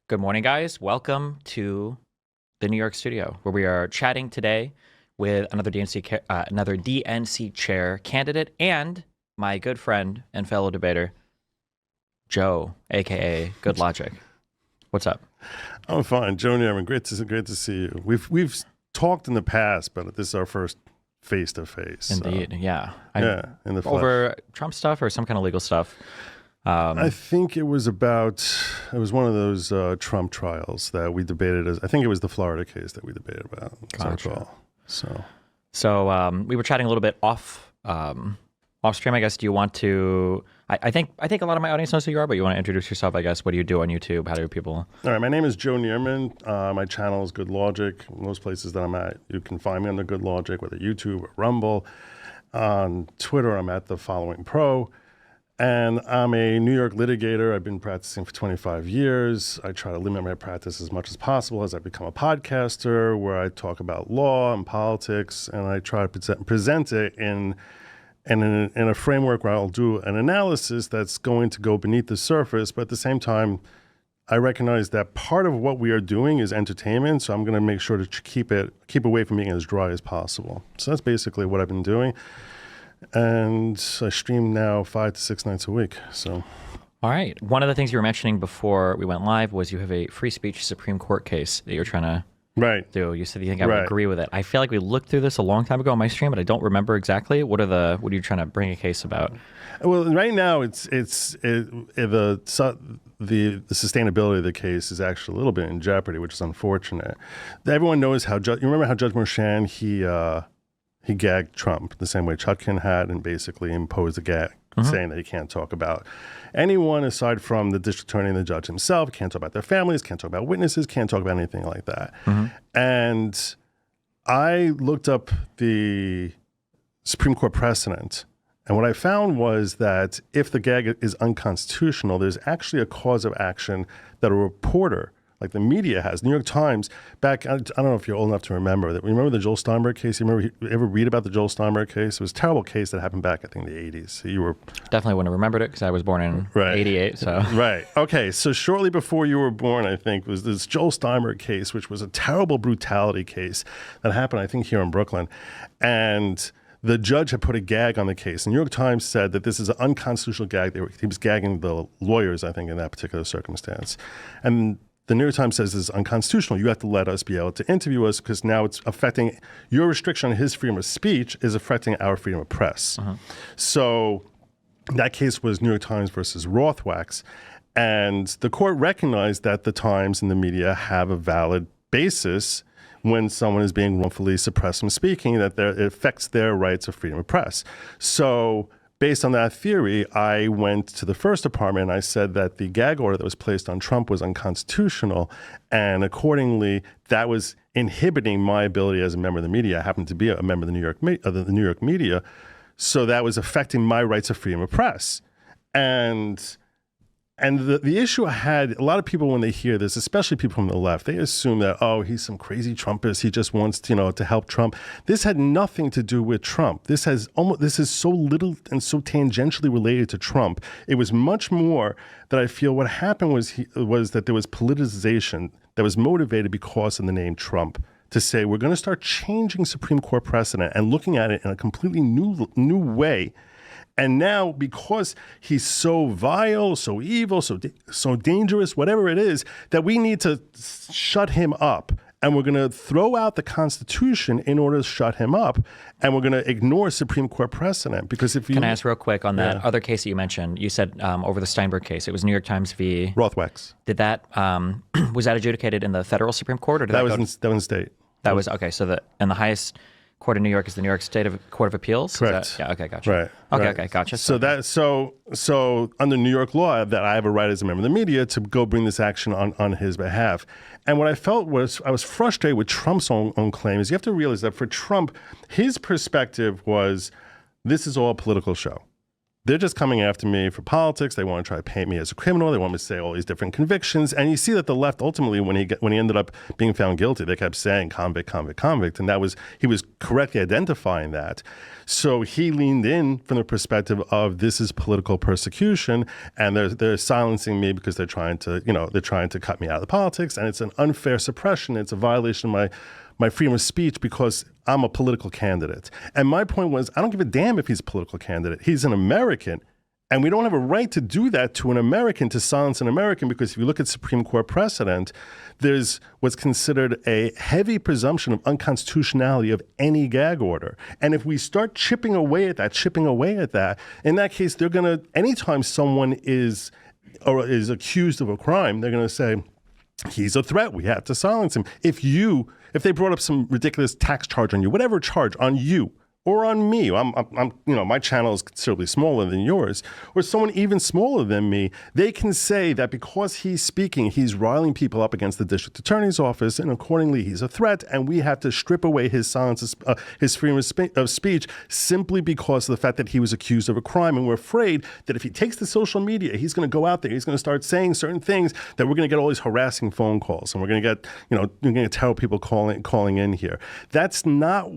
Good morning, guys. Welcome to the New York studio, where we are chatting today with another DNC chair candidate and my good friend and fellow debater, Joe, aka Goodlawgic. What's up? I'm fine, Joe Nierman. Great to see you. We've talked in the past, but this is our first face to face. Indeed, yeah. In the flesh. Over Trump stuff or some kind of legal stuff. I think it was one of those Trump trials that we debated. I think it was the Florida case that we debated about. Gotcha. So we were chatting a little bit off stream. I guess. Do you want to? I think a lot of my audience knows who you are, but you want to introduce yourself. I guess. What do you do on YouTube? How do people? All right. My name is Joe Nierman. My channel is Goodlawgic. Most places that I'm at, you can find me under Goodlawgic, whether YouTube or Rumble. On Twitter, I'm at The Following Pro. And I'm a New York litigator. I've been practicing for 25 years. I try to limit my practice as much as possible as I become a podcaster where I talk about law and politics, and I try to present it in a framework where I'll do an analysis that's going to go beneath the surface, but at the same time, I recognize that part of what we are doing is entertainment, so I'm going to make sure to keep away from being as dry as possible. So that's basically what I've been doing. And I stream now 5 to 6 nights a week. So, all right. One of the things you were mentioning before we went live was you have a free speech Supreme Court case that you're trying to do. You said you think I would agree with it. I feel like we looked through this a long time ago on my stream, but I don't remember exactly. What are you trying to bring a case about? Well, right now the sustainability of the case is actually a little bit in jeopardy, which is unfortunate. Everyone knows you remember how Judge Merchan he gagged Trump the same way Chutkan had and basically imposed a gag, saying that he can't talk about anyone aside from the district attorney and the judge himself, can't talk about their families, can't talk about witnesses, can't talk about anything like that. And I looked up the Supreme Court precedent, and what I found was that if the gag is unconstitutional, there's actually a cause of action that a reporter like the media has. New York Times, I don't know if you're old enough to remember that. Remember the Joel Steinberg case? You ever read about the Joel Steinberg case? It was a terrible case that happened back, I think, in the 80s. So you were... Definitely wouldn't have remembered it because I was born in 88, so... Right. Okay, so shortly before you were born, I think, was this Joel Steinberg case, which was a terrible brutality case that happened, I think, here in Brooklyn. And the judge had put a gag on the case. The New York Times said that this is an unconstitutional gag. He was gagging the lawyers, I think, in that particular circumstance. And the New York Times says this is unconstitutional. You have to let us be able to interview us because now it's affecting your restriction on his freedom of speech is affecting our freedom of press. So that case was New York Times versus Rothwax. And the court recognized that the Times and the media have a valid basis when someone is being wrongfully suppressed from speaking, that it affects their rights of freedom of press. So based on that theory, I went to the First Department and I said that the gag order that was placed on Trump was unconstitutional, and accordingly, that was inhibiting my ability as a member of the media. I happen to be a member of the New York media, so that was affecting my rights of freedom of press. And the issue I had, a lot of people when they hear this, especially people from the left, they assume that, oh, he's some crazy Trumpist. He just wants, to help Trump. This had nothing to do with Trump. This is so little and so tangentially related to Trump. It was much more that I feel what happened was that there was politicization that was motivated because of the name Trump to say we're going to start changing Supreme Court precedent and looking at it in a completely new way. And now, because he's so vile, so evil, so dangerous, whatever it is, that we need to shut him up. And we're going to throw out the Constitution in order to shut him up. And we're going to ignore Supreme Court precedent. Because if you... Can I ask real quick on that other case that you mentioned? You said over the Steinberg case, it was New York Times v. Rothwax. Did that, was that adjudicated in the federal Supreme Court? Or did that was in state. That was, okay, so the highest court in New York is the New York State Court of Appeals? Correct. Yeah, okay, gotcha. Okay, gotcha. So under New York law, that I have a right as a member of the media to go bring this action on his behalf. And what I felt was I was frustrated with Trump's own claims. You have to realize that for Trump, his perspective was this is all a political show. They're just coming after me for politics. They want to try to paint me as a criminal. They want me to say all these different convictions. And you see that the left ultimately, when he ended up being found guilty, they kept saying convict, convict, convict, and he was correctly identifying that. So he leaned in from the perspective of this is political persecution, and they're silencing me because they're trying to cut me out of the politics, and it's an unfair suppression. It's a violation of my freedom of speech because I'm a political candidate. And my point was, I don't give a damn if he's a political candidate. He's an American, and we don't have a right to do that to an American, to silence an American, because if you look at Supreme Court precedent, there's what's considered a heavy presumption of unconstitutionality of any gag order. And if we start chipping away at that, in that case, they're going to, anytime someone is accused of a crime, they're going to say, he's a threat. We have to silence him. If they brought up some ridiculous tax charge on you, whatever charge on you or on me, my channel is considerably smaller than yours, or someone even smaller than me, they can say that because he's speaking, he's riling people up against the district attorney's office, and accordingly, he's a threat, and we have to strip away his silence, his freedom of speech, simply because of the fact that he was accused of a crime, and we're afraid that if he takes to social media, he's going to go out there, he's going to start saying certain things, that we're going to get all these harassing phone calls, and we're going to get, you're going to tell people calling in here. That's not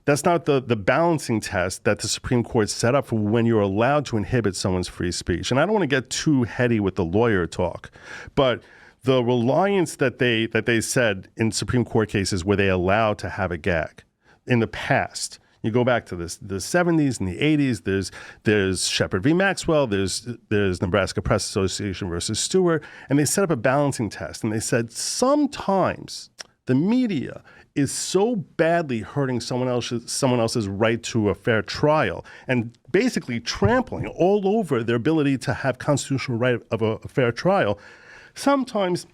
the balancing test that the Supreme Court set up for when you're allowed to inhibit someone's free speech. And I don't want to get too heady with the lawyer talk, but the reliance that they said in Supreme Court cases where they allowed to have a gag in the past, you go back to the 70s and the 80s, there's Shepard v. Maxwell, there's Nebraska Press Association versus Stewart, and they set up a balancing test, and they said sometimes the media is so badly hurting someone else's right to a fair trial and basically trampling all over their ability to have constitutional right of a fair trial. Sometimes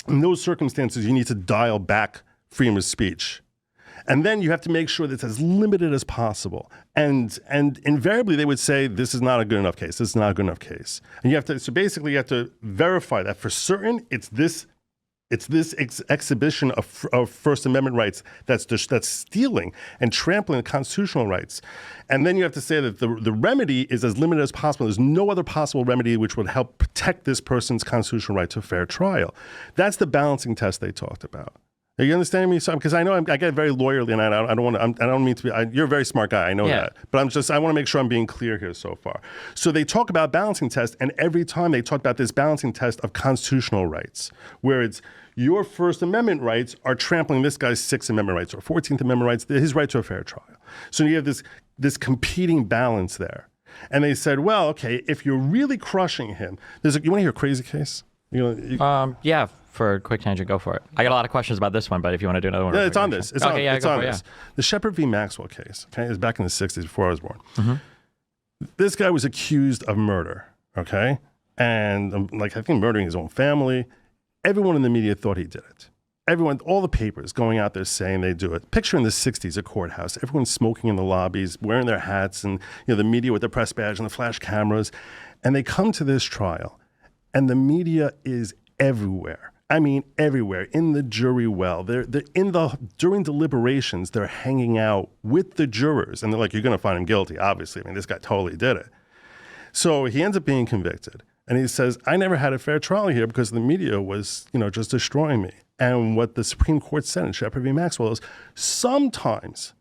in those circumstances, you need to dial back freedom of speech. And then you have to make sure that it's as limited as possible. And invariably they would say, this is not a good enough case. This is not a good enough case. And you have to verify that for certain it's this exhibition of First Amendment rights that's stealing and trampling the constitutional rights. And then you have to say that the remedy is as limited as possible. There's no other possible remedy which would help protect this person's constitutional right to a fair trial. That's the balancing test they talked about. Are you understanding me? Because I know I get very lawyerly, and I don't mean to be. You're a very smart guy. I know that, but I want to make sure I'm being clear here so far. So they talk about balancing test, and every time they talk about this balancing test of constitutional rights, where it's your First Amendment rights are trampling this guy's Sixth Amendment rights or 14th Amendment rights, his right to a fair trial. So you have this competing balance there, and they said, well, okay, if you're really crushing him, you want to hear a crazy case? Yeah. For a quick tangent, go for it. I got a lot of questions about this one, but if you want to do another one. Yeah, it's on this. It's on this. The Shepard v. Maxwell case, okay, is back in the 60s before I was born. Mm-hmm. This guy was accused of murder, okay? And I think murdering his own family. Everyone in the media thought he did it. All the papers going out there saying they do it. Picture in the 60s, a courthouse, everyone's smoking in the lobbies, wearing their hats, and the media with their press badge and the flash cameras. And they come to this trial, and the media is everywhere. I mean, everywhere, in the jury well. During deliberations, they're hanging out with the jurors, and they're like, you're going to find him guilty, obviously. I mean, this guy totally did it. So he ends up being convicted, and he says, I never had a fair trial here because the media was, just destroying me. And what the Supreme Court said in Shepard v. Maxwell is sometimes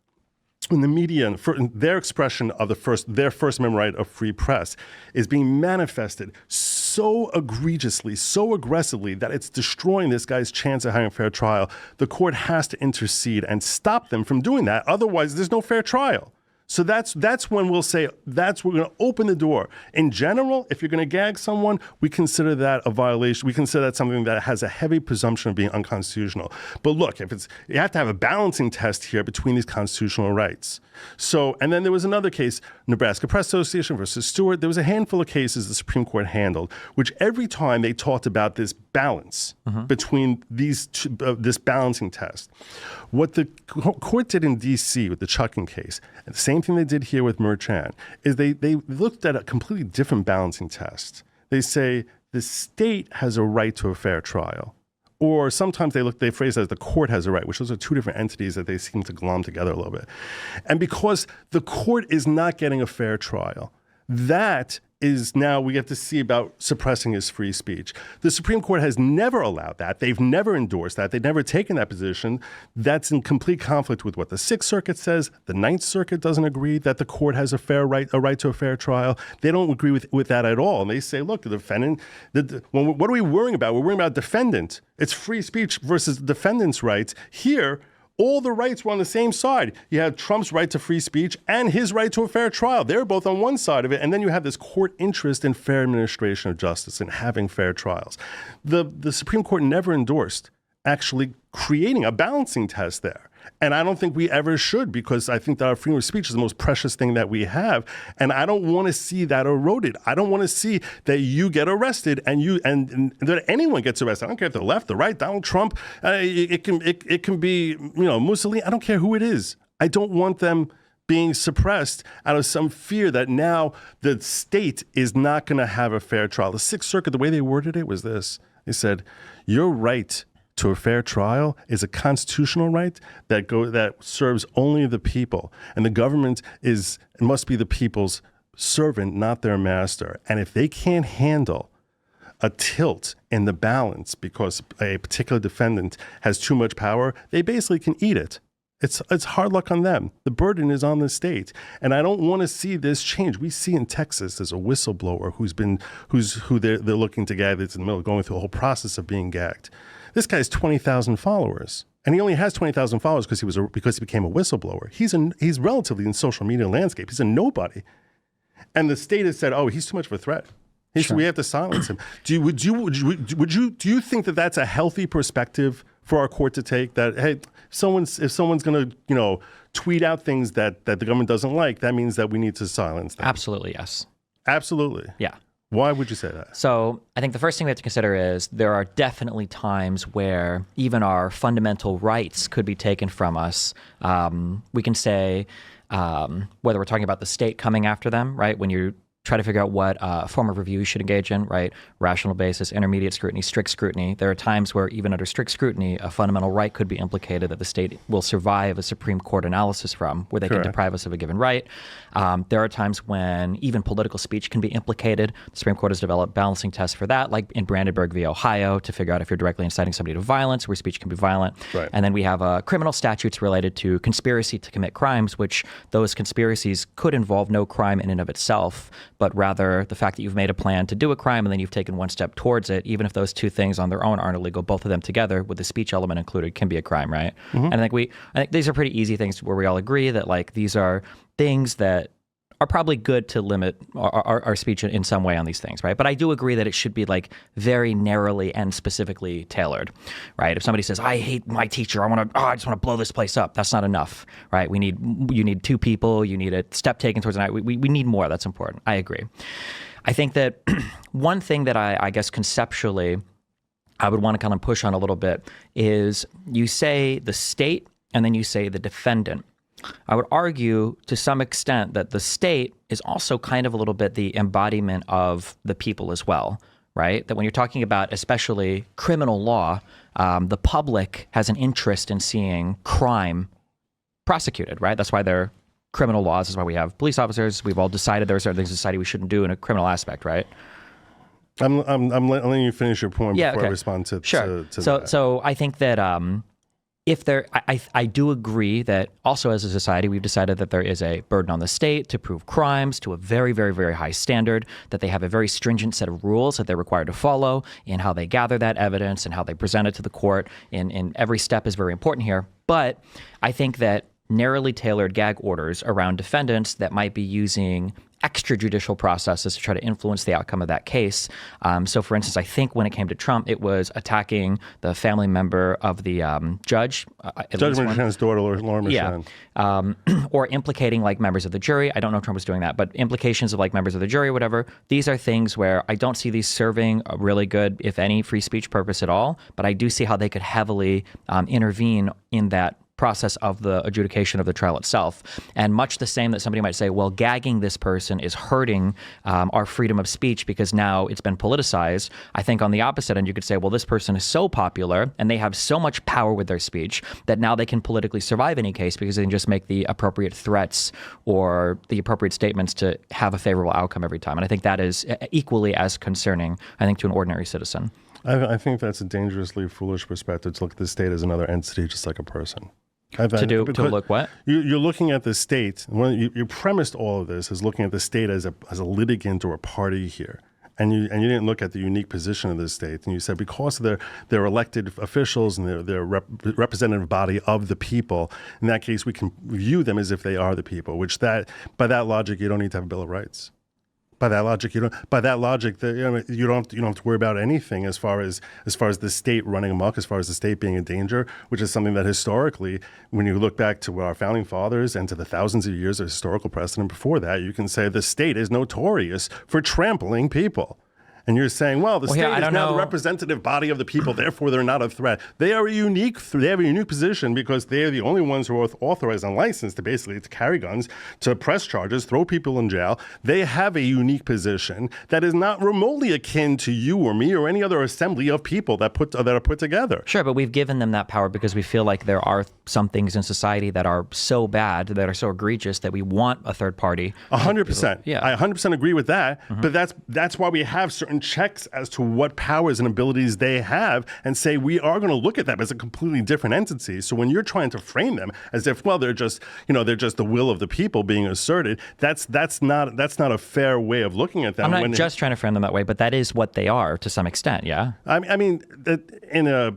when the media and their expression of their First Amendment right of free press is being manifested so egregiously, so aggressively that it's destroying this guy's chance of having a fair trial, the court has to intercede and stop them from doing that. Otherwise, there's no fair trial. So that's when we'll say we're going to open the door. In general, if you're going to gag someone, we consider that a violation. We consider that something that has a heavy presumption of being unconstitutional. But look, you have to have a balancing test here between these constitutional rights. So, and then there was another case, Nebraska Press Association versus Stewart. There was a handful of cases the Supreme Court handled, which every time they talked about this balance between these this balancing test. What the court did in D.C. with the Chutkan case, and the same thing they did here with Merchan, is they looked at a completely different balancing test. They say the state has a right to a fair trial. Or sometimes they phrase it as the court has a right, which those are two different entities that they seem to glom together a little bit. And because the court is not getting a fair trial, That is now we get to see about suppressing his free speech. The Supreme Court has never allowed that. They've never endorsed that. They've never taken that position. That's in complete conflict with what the Sixth Circuit says. The Ninth Circuit doesn't agree that the court has a right to a fair trial. They don't agree with that at all. And they say, look, the defendant, what are we worrying about? We're worrying about defendant. It's free speech versus the defendant's rights. Here, all the rights were on the same side. You had Trump's right to free speech and his right to a fair trial. They're both on one side of it. And then you have this court interest in fair administration of justice and having fair trials. The Supreme Court never endorsed actually creating a balancing test there. And I don't think we ever should, because I think that our freedom of speech is the most precious thing that we have. And I don't want to see that eroded. I don't want to see that you get arrested and that anyone gets arrested. I don't care if they're left, the right, Donald Trump. It can be, Mussolini. I don't care who it is. I don't want them being suppressed out of some fear that now the state is not going to have a fair trial. The Sixth Circuit, the way they worded it was this. They said, your right to a fair trial is a constitutional right that serves only the people, and the government must be the people's servant, not their master. And if they can't handle a tilt in the balance because a particular defendant has too much power, they basically can eat it. It's hard luck on them. The burden is on the state, and I don't want to see this change. We see in Texas there's a whistleblower who they're looking to gag. That's in the middle of going through the whole process of being gagged. This guy has 20,000 followers, and he only has 20,000 followers because he became a whistleblower. He's relatively in the social media landscape. He's a nobody, and the state has said, "Oh, he's too much of a threat. Sure. We have to silence him." Do you think that that's a healthy perspective for our court to take? That hey, if someone's going to tweet out things that the government doesn't like, that means that we need to silence them. Absolutely, yes. Absolutely. Yeah. Why would you say that? So I think the first thing we have to consider is there are definitely times where even our fundamental rights could be taken from us. We can say whether we're talking about the state coming after them, right? When you try to figure out what form of review you should engage in, right? Rational basis, intermediate scrutiny, strict scrutiny. There are times where even under strict scrutiny, a fundamental right could be implicated that the state will survive a Supreme Court analysis from, where they Correct. can deprive us of a given right. There are times when even political speech can be implicated. The Supreme Court has developed balancing tests for that, like in Brandenburg v. Ohio, to figure out if you're directly inciting somebody to violence, where speech can be violent. Right. And then we have criminal statutes related to conspiracy to commit crimes, which those conspiracies could involve no crime in and of itself, but rather the fact that you've made a plan to do a crime and then you've taken one step towards it, even if those two things on their own aren't illegal, both of them together with the speech element included can be a crime, right? Mm-hmm. And I think these are pretty easy things where we all agree that like these are things that are probably good to limit our speech in some way on these things, right? But I do agree that it should be like very narrowly and specifically tailored, right? If somebody says, I hate my teacher, I just want to blow this place up, that's not enough, right? You need two people, you need a step taken towards an we need more, that's important. I agree. I think that one thing that I guess conceptually I would want to kind of push on a little bit is you say the state and then you say the defendant. I would argue to some extent that the state is also kind of a little bit the embodiment of the people as well, right? That when you're talking about especially criminal law, the public has an interest in seeing crime prosecuted, right? That's why they're criminal laws. That's why we have police officers. We've all decided there are certain things in society we shouldn't do in a criminal aspect, right? I'm letting you finish your point before I respond to that. So I think that I do agree that also as a society, we've decided that there is a burden on the state to prove crimes to a very, very, very high standard, that they have a very stringent set of rules that they're required to follow in how they gather that evidence and how they present it to the court. And every step is very important here. But I think that narrowly tailored gag orders around defendants that might be using extrajudicial processes to try to influence the outcome of that case. So, for instance, I think when it came to Trump, it was attacking the family member of the judge. Judge Merchan's daughter, Laura Merchan. Yeah. Or implicating like members of the jury. I don't know if Trump was doing that, but implications of like members of the jury or whatever. These are things where I don't see these serving a really good, if any, free speech purpose at all. But I do see how they could heavily intervene in that process of the adjudication of the trial itself. And much the same that somebody might say, well, gagging this person is hurting our freedom of speech because now it's been politicized. I think on the opposite end, you could say, well, this person is so popular and they have so much power with their speech that now they can politically survive any case because they can just make the appropriate threats or the appropriate statements to have a favorable outcome every time. And I think that is equally as concerning, I think, to an ordinary citizen. I think that's a dangerously foolish perspective to look at the state as another entity, just like a person. To look what? You're looking at the state. You premised all of this as looking at the state as a litigant or a party here. And you didn't look at the unique position of the state. And you said because they're elected officials and they're representative body of the people, in that case, we can view them as if they are the people, by that logic, you don't need to have a Bill of Rights. By that logic, you don't have to worry about anything as far as the state running amok, as far as the state being in danger, which is something that historically, when you look back to our founding fathers and to the thousands of years of historical precedent before that, you can say the state is notorious for trampling people. And you're saying, well, the state is now the representative body of the people, therefore they're not a threat. They have a unique position because they are the only ones who are authorized and licensed to carry guns, to press charges, throw people in jail. They have a unique position that is not remotely akin to you or me or any other assembly of people that are put together. Sure, but we've given them that power because we feel like there are some things in society that are so bad, that are so egregious that we want a third party. 100%. Yeah, I 100% agree with that. Mm-hmm. But that's why we have certain checks as to what powers and abilities they have, and say we are going to look at them as a completely different entity. So when you're trying to frame them as if, well, they're just the will of the people being asserted, that's not a fair way of looking at them. I'm not just trying to frame them that way, but that is what they are to some extent. Yeah. I mean, the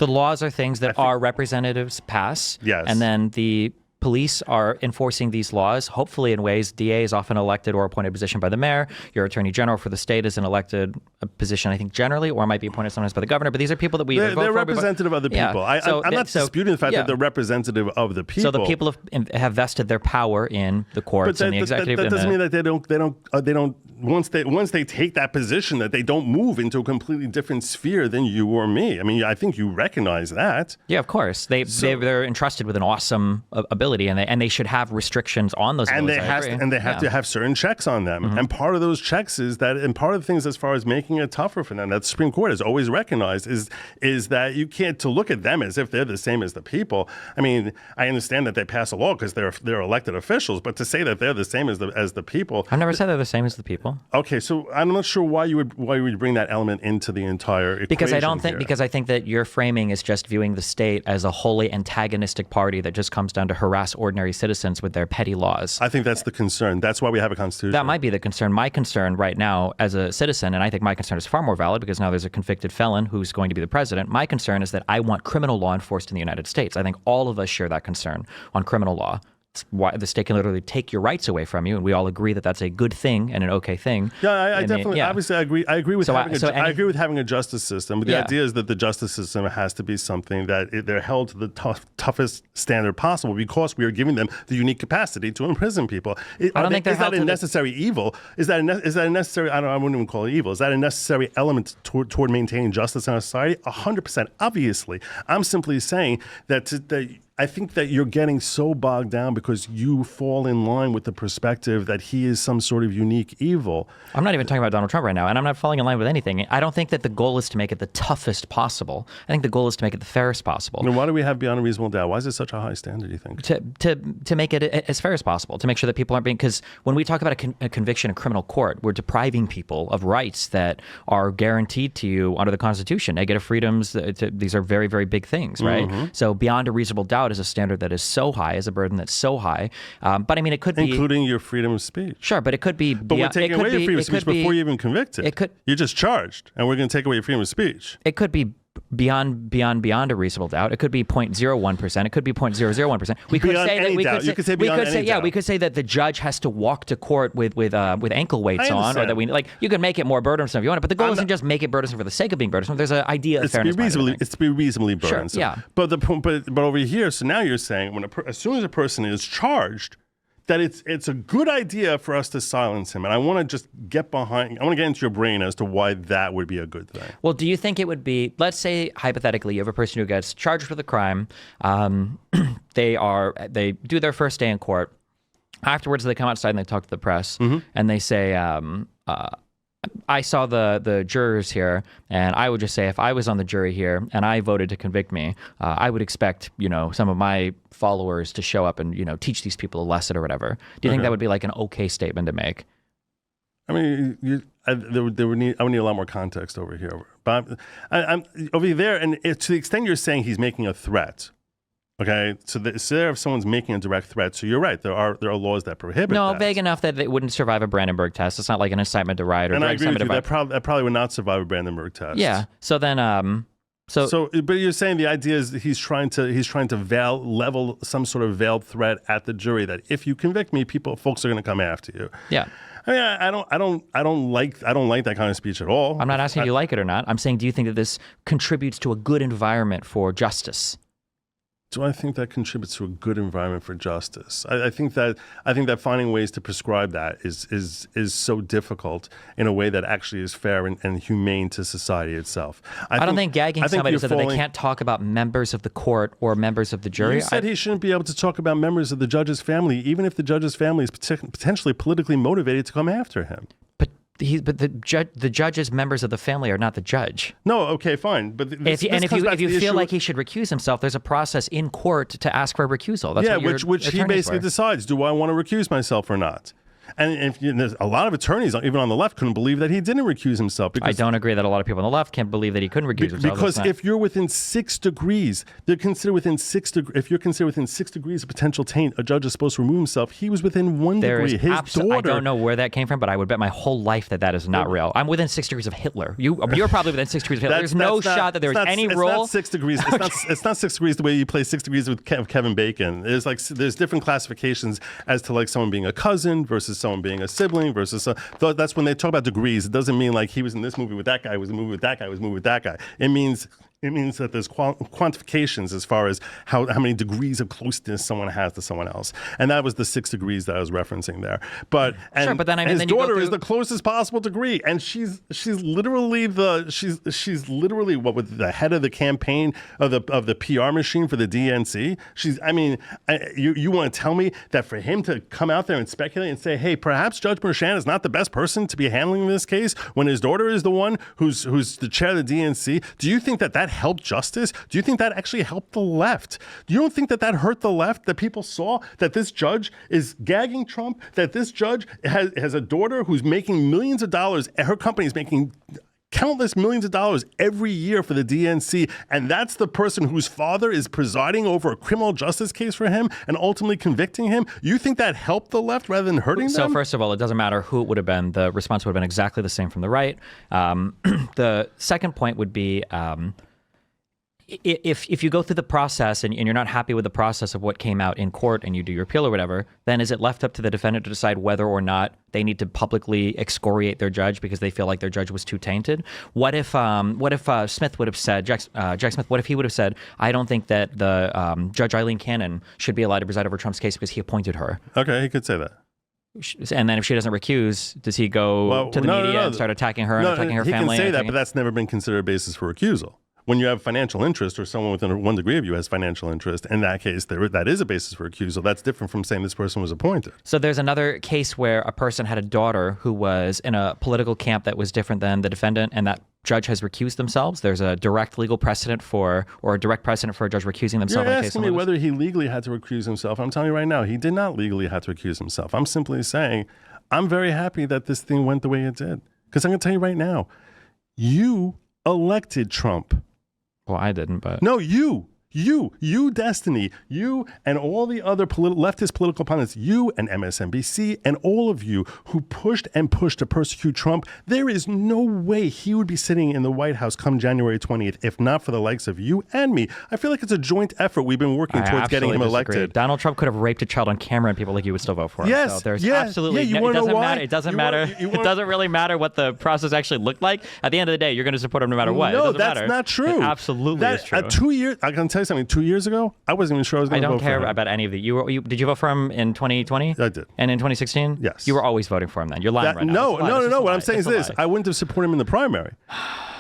laws are things that our representatives pass. Yes. And then the police are enforcing these laws, hopefully in ways. DA is often elected or appointed position by the mayor. Your attorney general for the state is an elected position, I think, generally, or might be appointed sometimes by the governor. But these are people that they're representative of the people. Yeah. I'm not disputing the fact that they're representative of the people. So the people have vested their power in the courts and the executive. That doesn't mean that they don't. Once they take that position, that they don't move into a completely different sphere than you or me. I mean, I think you recognize that. Yeah, of course. They're entrusted with an awesome ability, and they should have restrictions on those abilities. And they have to have certain checks on them. Mm-hmm. And part of those checks is that, and part of the things as far as making it tougher for them, that the Supreme Court has always recognized is that you can't to look at them as if they're the same as the people. I mean, I understand that they pass a law because they're elected officials, but to say that they're the same as the people. I've never said they're the same as the people. Okay, so I'm not sure why you would bring that element into the entire equation. Because I think that your framing is just viewing the state as a wholly antagonistic party that just comes down to harass ordinary citizens with their petty laws. I think that's the concern. That's why we have a constitution. That might be the concern. My concern right now as a citizen, and I think my concern is far more valid because now there's a convicted felon who's going to be the president. My concern is that I want criminal law enforced in the United States. I think all of us share that concern on criminal law. It's why the state can literally take your rights away from you, and we all agree that that's a good thing and an okay thing. Yeah, I definitely, obviously, I agree. I agree with having a justice system. But the idea is that the justice system has to be something that they're held to the toughest standard possible because we are giving them the unique capacity to imprison people. I don't think is that a necessary evil? Is that a necessary? I wouldn't even call it evil. Is that a necessary element toward maintaining justice in our society? 100%. Obviously, I'm simply saying that I think that you're getting so bogged down because you fall in line with the perspective that he is some sort of unique evil. I'm not even talking about Donald Trump right now, and I'm not falling in line with anything. I don't think that the goal is to make it the toughest possible. I think the goal is to make it the fairest possible. And why do we have beyond a reasonable doubt? Why is it such a high standard, you think? To make it as fair as possible, to make sure that people aren't being... Because when we talk about a conviction in criminal court, we're depriving people of rights that are guaranteed to you under the Constitution. Negative freedoms, these are very, very big things, right? Mm-hmm. So beyond a reasonable doubt is a standard that is so high, is a burden that's so high. But I mean, it could be... Including your freedom of speech. Sure, but it could be... But we're taking away your freedom of speech before you're even convicted. You're just charged, and we're going to take away your freedom of speech. It could be beyond a reasonable doubt. It could be 0.01%. It could be 0.001%. We could say that we could say that the judge has to walk to court with ankle weights on, or that you could make it more burdensome if you want it. But the goal isn't just make it burdensome for the sake of being burdensome. There's an idea of fairness. It's to be reasonably burdensome. Sure, yeah. But over here, so now you're saying as soon as a person is charged, that it's a good idea for us to silence him. And I want to just I want to get into your brain as to why that would be a good thing. Well, do you think it would be, let's say, hypothetically, you have a person who gets charged with a crime. They do their first day in court. Afterwards, they come outside and they talk to the press, and they say, I saw the jurors here, and I would just say, if I was on the jury here and I voted to convict me, I would expect, some of my followers to show up and, teach these people a lesson or whatever. Do you think that would be like an okay statement to make? I mean, I would need a lot more context over here. But I'm over there, and to the extent you're saying he's making a threat, okay, so there if someone's making a direct threat, so you're right, there are laws that prohibit that. Vague enough that it wouldn't survive a Brandenburg test. It's not like an incitement to riot or and I agree with you, that probably would not survive a Brandenburg test. Yeah. So then, but you're saying the idea is that he's trying to level some sort of veiled threat at the jury that if you convict me, folks are going to come after you. Yeah. I mean, I don't like that kind of speech at all. I'm not asking if you like it or not. I'm saying, do you think that this contributes to a good environment for justice? Do I think that contributes to a good environment for justice? I think that finding ways to prescribe that is so difficult in a way that actually is fair and humane to society itself. I don't think gagging somebody so that they can't talk about members of the court or members of the jury. You said he shouldn't be able to talk about members of the judge's family, even if the judge's family is potentially politically motivated to come after him. But the judge's members of the family are not the judge. No, okay, fine. But if you feel like he should recuse himself, there's a process in court to ask for a recusal. That's which he basically decides: do I want to recuse myself or not? And there's a lot of attorneys, even on the left, couldn't believe that he didn't recuse himself. I don't agree that a lot of people on the left can't believe that he couldn't recuse himself. Because if you're within 6 degrees, they're considered within 6 degrees. If you're considered within 6 degrees of potential taint, a judge is supposed to remove himself. He was within 1 degree. His daughter. I don't know where that came from, but I would bet my whole life that is not real. I'm within 6 degrees of Hitler. You're probably within 6 degrees of Hitler. There's no shot that there was any rule. It's not 6 degrees. It's not 6 degrees the way you play 6 degrees with Kevin Bacon. There's different classifications as to like someone being a cousin versus someone being a sibling. Versus that's when they talk about degrees. It doesn't mean like he was in this movie with that guy, was in the movie with that guy, was in the movie with that guy. It means that there's quantifications as far as how many degrees of closeness someone has to someone else, and that was the 6 degrees that I was referencing there. But then his daughter is the closest possible degree, and she's literally what with the head of the campaign of the PR machine for the DNC. You want to tell me that for him to come out there and speculate and say, hey, perhaps Judge Merchan is not the best person to be handling this case when his daughter is the one who's the chair of the DNC? Do you think that helped justice? Do you think that actually helped the left? You don't think that hurt the left, that people saw that this judge is gagging Trump, that this judge has a daughter who's making millions of dollars, her company is making countless millions of dollars every year for the DNC, and that's the person whose father is presiding over a criminal justice case for him and ultimately convicting him? You think that helped the left rather than hurting them? So first of all, it doesn't matter who it would have been. The response would have been exactly the same from the right. The second point would be if you go through the process and you're not happy with the process of what came out in court and you do your appeal or whatever, then is it left up to the defendant to decide whether or not they need to publicly excoriate their judge because they feel like their judge was too tainted? What if Smith would have said, Jack Smith, what if he would have said, I don't think that the Judge Eileen Cannon should be allowed to preside over Trump's case because he appointed her? Okay, he could say that. And then if she doesn't recuse, does he go to the media and start attacking her and attacking her family? He can say that, but that's never been considered a basis for recusal. When you have financial interest or someone within 1 degree of you has financial interest, in that case, that is a basis for recusal. That's different from saying this person was appointed. So there's another case where a person had a daughter who was in a political camp that was different than the defendant, and that judge has recused themselves. There's a direct legal precedent or a direct precedent for a judge recusing themselves. You're asking me whether he legally had to recuse himself. I'm telling you right now, he did not legally have to recuse himself. I'm simply saying, I'm very happy that this thing went the way it did. Because I'm going to tell you right now, you elected Trump. Well, I didn't, but... No, you, Destiny, you and all the other leftist political opponents, you and MSNBC and all of you who pushed to persecute Trump, there is no way he would be sitting in the White House come January 20th, if not for the likes of you and me. I feel like it's a joint effort. We've been working towards getting him elected. Donald Trump could have raped a child on camera and people like you would still vote for him. Yes, so there's absolutely... Yeah, it doesn't matter. It doesn't matter. It doesn't really matter what the process actually looked like. At the end of the day, you're going to support him no matter what. No, it doesn't that's matter. not true. It absolutely is true. 2 years, I can tell tell you something. 2 years ago, I wasn't even sure I was going to vote for him. I don't care about any of the. Did you vote for him in 2020? I did. And in 2016? Yes. You were always voting for him then. You're lying right now. No. What I'm saying is this. I wouldn't have supported him in the primary.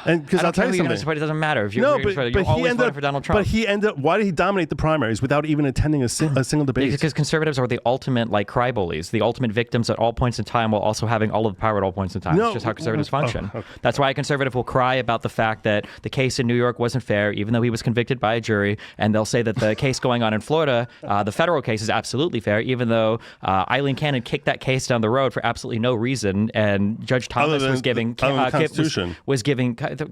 And because I'll tell you something. It doesn't matter. If you're always voting for Donald Trump. But he ended up. Why did he dominate the primaries without even attending a single debate? Because conservatives are the ultimate cry bullies, the ultimate victims at all points in time, while also having all of the power at all points in time. It's just how conservatives function. Okay. That's why a conservative will cry about the fact that the case in New York wasn't fair, even though he was convicted by a jury, and they'll say that the case going on in Florida, the federal case, is absolutely fair, even though Eileen Cannon kicked that case down the road for absolutely no reason, and Judge Thomas was giving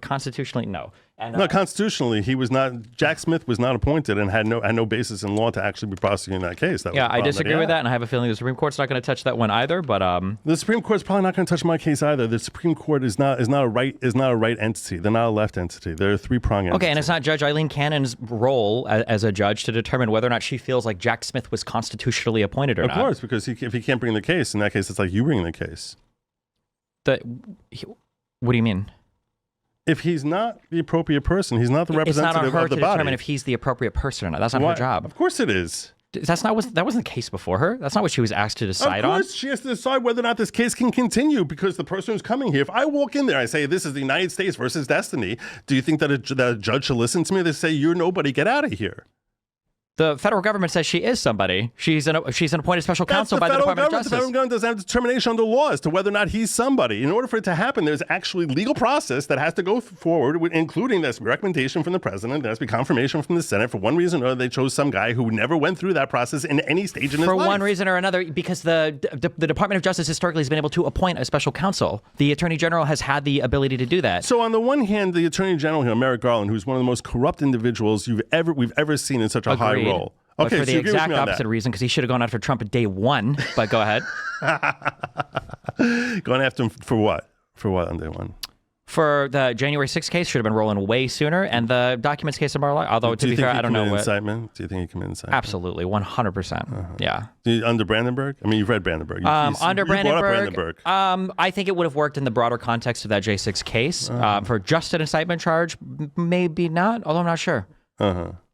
constitutionally. No. And, constitutionally, he was not. Jack Smith was not appointed and had no basis in law to actually be prosecuting that case. I disagree with that, and I have a feeling the Supreme Court's not going to touch that one either. But the Supreme Court's probably not going to touch my case either. The Supreme Court is not a right entity. They're not a left entity. They're a three-pronged entity. Okay, and it's not Judge Eileen Cannon's role as a judge to determine whether or not she feels like Jack Smith was constitutionally appointed or not. Of course, because if he can't bring the case, in that case, it's like you bringing the case. What do you mean? If he's not the appropriate person, he's not the representative of the body. It's not on her to determine if he's the appropriate person or not. That's not her job. Of course it is. That wasn't the case before her. That's not what she was asked to decide on. Of course, she has to decide whether or not this case can continue because the person who's coming here. If I walk in there, I say this is the United States versus Destiny. Do you think that a judge should listen to me? They say you're nobody. Get out of here. The federal government says she is somebody. She's an appointed special counsel by the Department of Justice. The federal government doesn't have determination under law as to whether or not he's somebody. In order for it to happen, there's actually legal process that has to go forward, including this recommendation from the president. There has to be confirmation from the Senate. For one reason or another, they chose some guy who never went through that process in any stage in his life. For one reason or another, because the Department of Justice historically has been able to appoint a special counsel. The Attorney General has had the ability to do that. So on the one hand, the Attorney General here, Merrick Garland, who's one of the most corrupt individuals we've ever seen in such a high role. But for the exact opposite reason, because he should have gone after Trump at day one. But go ahead. Going after him for what? For what on day one? For the January 6th case, should have been rolling way sooner. And the documents case of Mar-a-Lago, although to be fair, I don't know what. Incitement? Do you think he committed incitement? Absolutely, 100%. Yeah. Under Brandenburg? I mean, you've read Brandenburg. Under Brandenburg. I think it would have worked in the broader context of that J6 case. For just an incitement charge, maybe not, although I'm not sure.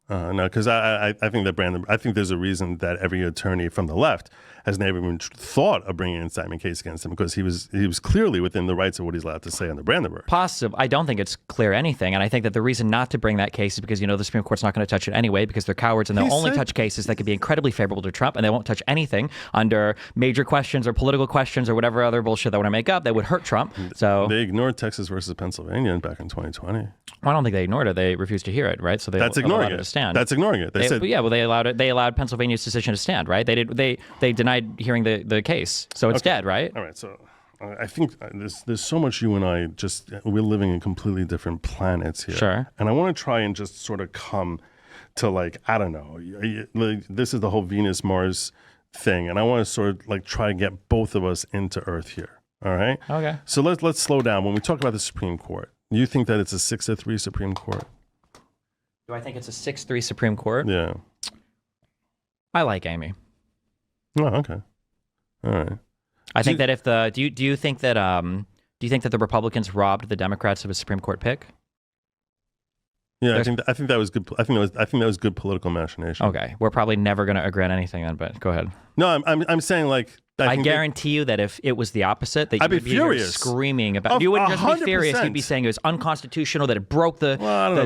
No, because I think that I think there's a reason that every attorney from the left has never even thought of bringing an incitement case against him because he was clearly within the rights of what he's allowed to say under Brandenburg. Possible. I don't think it's clear anything, and I think that the reason not to bring that case is because the Supreme Court's not going to touch it anyway because they're cowards and they'll only touch cases that could be incredibly favorable to Trump, and they won't touch anything under major questions or political questions or whatever other bullshit they want to make up that would hurt Trump. So they ignored Texas versus Pennsylvania back in 2020. Well, I don't think they ignored it. They refused to hear it, right? So that's ignoring it to stand. That's ignoring it. They said, they allowed it. They allowed Pennsylvania's decision to stand, right? They denied hearing the case, so it's dead, right? All right. So I think there's so much you and I we're living in completely different planets here. Sure. And I want to try and just sort of come to I don't know. This is the whole Venus Mars thing, and I want to sort of try to get both of us into Earth here. All right. Okay. So let's slow down. When we talk about the Supreme Court, you think that it's a 6-3 Supreme Court? Do I think it's a 6-3 Supreme Court? Yeah. I like Amy. Oh, okay. All right. I think that if do you think that the Republicans robbed the Democrats of a Supreme Court pick? Yeah, I think that was good. I think that was good political machination. Okay, we're probably never going to agree on anything then, but go ahead. No, I'm saying I guarantee you that if it was the opposite, that you would be furious, screaming about. You wouldn't just be furious; you'd be saying it was unconstitutional, that it broke the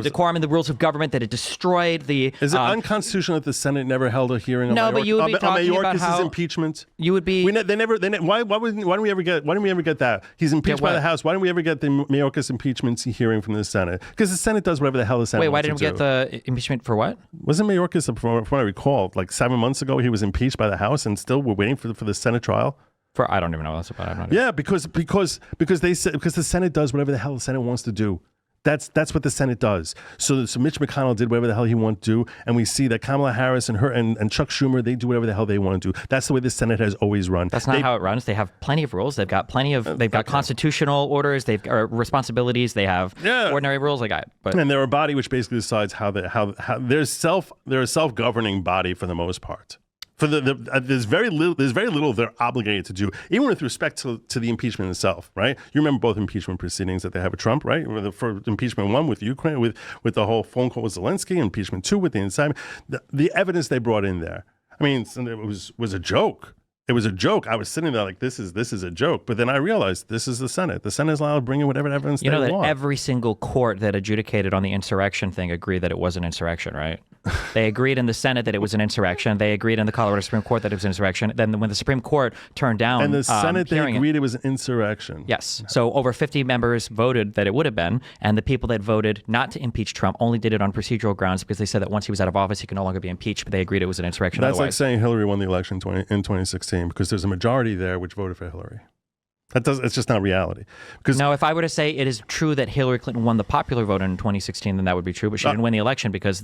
decorum and the rules of government, that it destroyed the. Is it unconstitutional that the Senate never held a hearing? No, but you would be talking about how impeachment. You would be. Why didn't we ever get that? He's impeached by the House. Why didn't we ever get the Mayorkas impeachment hearing from the Senate? Because the Senate does whatever the hell the Senate. Wait, why didn't we get the impeachment for what? Wasn't Mayorkas, from what I recall, 7 months ago, he was impeached by the House, and still we're waiting for the Senate trial. I don't even know what that's about. Yeah, because the Senate does whatever the hell the Senate wants to do. That's what the Senate does. So Mitch McConnell did whatever the hell he wanted to do, and we see that Kamala Harris and Chuck Schumer, they do whatever the hell they want to do. That's the way the Senate has always run. That's not how it runs. They have plenty of rules. They've got constitutional orders. They've got responsibilities. They have ordinary rules. And they're a body which basically decides how they're a self-governing body for the most part. For there's very little they're obligated to do, even with respect to the impeachment itself, right? You remember both impeachment proceedings that they have with Trump, right? For impeachment 1 with Ukraine, with the whole phone call with Zelensky, impeachment 2 with the incitement, the evidence they brought in there. I mean, it was a joke. It was a joke. I was sitting there like, this is a joke. But then I realized this is the Senate. The Senate is allowed to bring in whatever evidence they want. You know that every single court that adjudicated on the insurrection thing agreed that it was an insurrection, right? They agreed in the Senate that it was an insurrection. They agreed in the Colorado Supreme Court that it was an insurrection. Then when the Supreme Court turned down and the Senate, they agreed it was an insurrection. Yes. So over 50 members voted that it would have been, and the people that voted not to impeach Trump only did it on procedural grounds because they said that once he was out of office, he could no longer be impeached, but they agreed it was an insurrection. That's like saying Hillary won the election in 2016 because there's a majority there which voted for Hillary. It's just not reality. Because no, if I were to say it is true that Hillary Clinton won the popular vote in 2016, then that would be true. But she didn't win the election because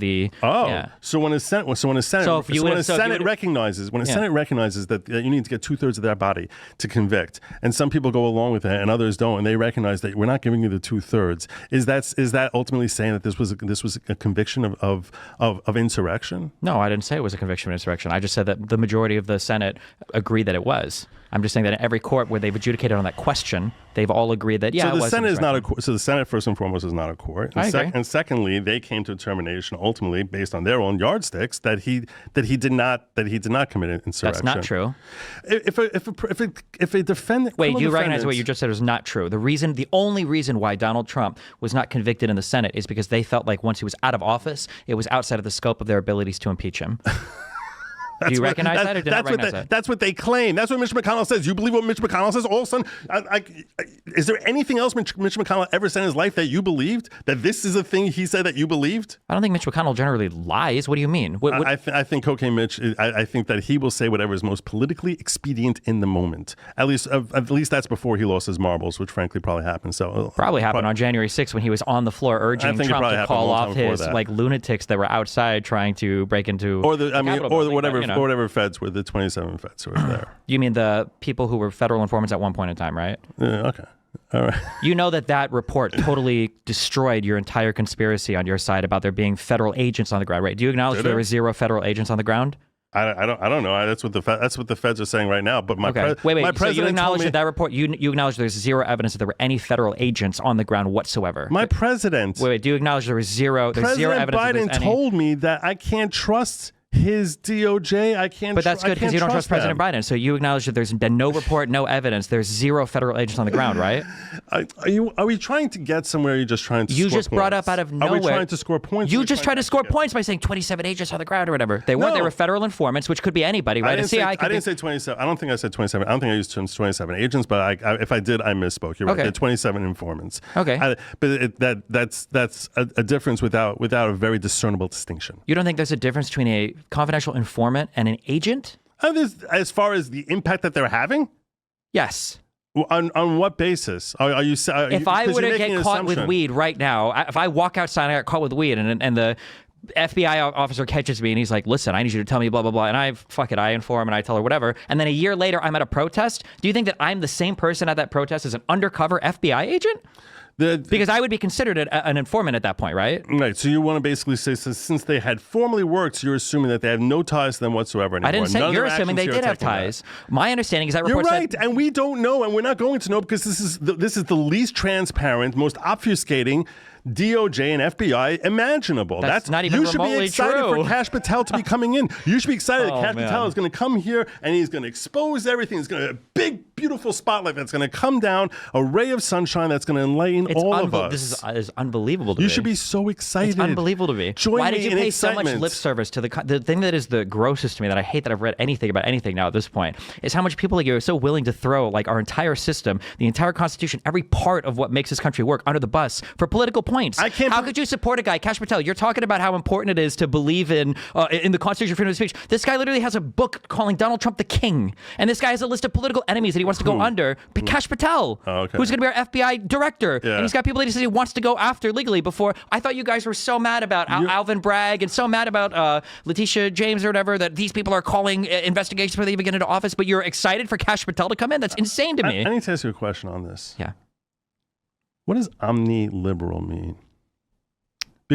so when a Senate recognizes that you need to get 2/3 of their body to convict, and some people go along with it and others don't, and they recognize that we're not giving you the 2/3, is that ultimately saying that this was a conviction of insurrection? No, I didn't say it was a conviction of insurrection. I just said that the majority of the Senate agreed that it was. I'm just saying that in every court where they've adjudicated on that question, they've all agreed that, so the Senate is not a court. So the Senate, first and foremost, is not a court. And secondly, they came to a determination ultimately based on their own yardsticks that he did not commit an insurrection. That's not true. If a defendant, wait, you recognize what you just said was not true. The only reason why Donald Trump was not convicted in the Senate is because they felt like once he was out of office, it was outside of the scope of their abilities to impeach him. Do you recognize that or did not recognize that? That's what they claim. That's what Mitch McConnell says. You believe what Mitch McConnell says? All of a sudden, is there anything else Mitch McConnell ever said in his life that you believed? That this is a thing he said that you believed? I don't think Mitch McConnell generally lies. What do you mean? I think Cocaine Mitch, I think that he will say whatever is most politically expedient in the moment. At least that's before he lost his marbles, which frankly probably happened. Probably happened on January 6th when he was on the floor urging Trump to call off his lunatics that were outside trying to break into whatever feds were, the 27 feds who were there. You mean the people who were federal informants at one point in time, right? Yeah, okay. All right. You know that report totally destroyed your entire conspiracy on your side about there being federal agents on the ground, right? Do you acknowledge there were 0 federal agents on the ground? I don't know. That's what the feds are saying right now. But my wait. So you acknowledge that report? You acknowledge there's 0 evidence that there were any federal agents on the ground whatsoever? My president. Wait. Do you acknowledge there was zero? There's President 0 evidence. Biden told me that I can't trust his DOJ. I can't. But that's good because you don't trust President Biden. So you acknowledge that there's been no report, no evidence. There's 0 federal agents on the ground, right? Are we trying to get somewhere? Or are you just trying to? You score just points? brought up out of nowhere. Are we trying to score points? You just tried to score points by saying 27 agents on the ground or whatever. They weren't. They were federal informants, which could be anybody, right? I didn't say 27. I don't think I said 27. I don't think I used terms 27 agents, but if I did, I misspoke. You're right. There are 27 informants. Okay. But that's a difference without a very discernible distinction. You don't think there's a difference between a confidential informant and an agent? As far as the impact that they're having? Yes. On what basis? Are you? If I were to get caught with weed right now, if I walk outside and I got caught with weed and the FBI officer catches me and he's like, listen, I need you to tell me blah, blah, blah. And I inform and I tell her whatever. And then a year later, I'm at a protest. Do you think that I'm the same person at that protest as an undercover FBI agent? Because I would be considered an informant at that point, right? Right. So you want to basically say, since they had formerly worked, you're assuming that they have no ties to them whatsoever anymore. I didn't say you're assuming they did have ties. My understanding is that report You're right, and we don't know, and we're not going to know because this is the least transparent, most obfuscating DOJ and FBI imaginable. That's not even remotely true. You should be excited for Kash Patel to be coming in. You should be excited that Kash Patel is going to come here and he's going to expose everything. It's going to be a big, beautiful spotlight that's going to come down, a ray of sunshine that's going to enlighten all of us. This is unbelievable to me. You should be so excited. It's unbelievable to me. Why did you pay so much lip service to the thing that is the grossest to me that I hate that I've read anything about anything now at this point is how much people like you are so willing to throw like our entire system, the entire Constitution, every part of what makes this country work under the bus for political points. How could you support a guy, Kash Patel? You're talking about how important it is to believe in the Constitution, freedom of speech. This guy literally has a book calling Donald Trump the king, and this guy has a list of political enemies that he wants to go under. Kash Patel, who's going to be our FBI director, and he's got people that he says he wants to go after legally. Before I thought you guys were so mad about Alvin Bragg and so mad about Letitia James or whatever that these people are calling investigations before they even get into office. But you're excited for Kash Patel to come in? That's insane to me. I need to ask you a question on this. Yeah. What does omni-liberal mean?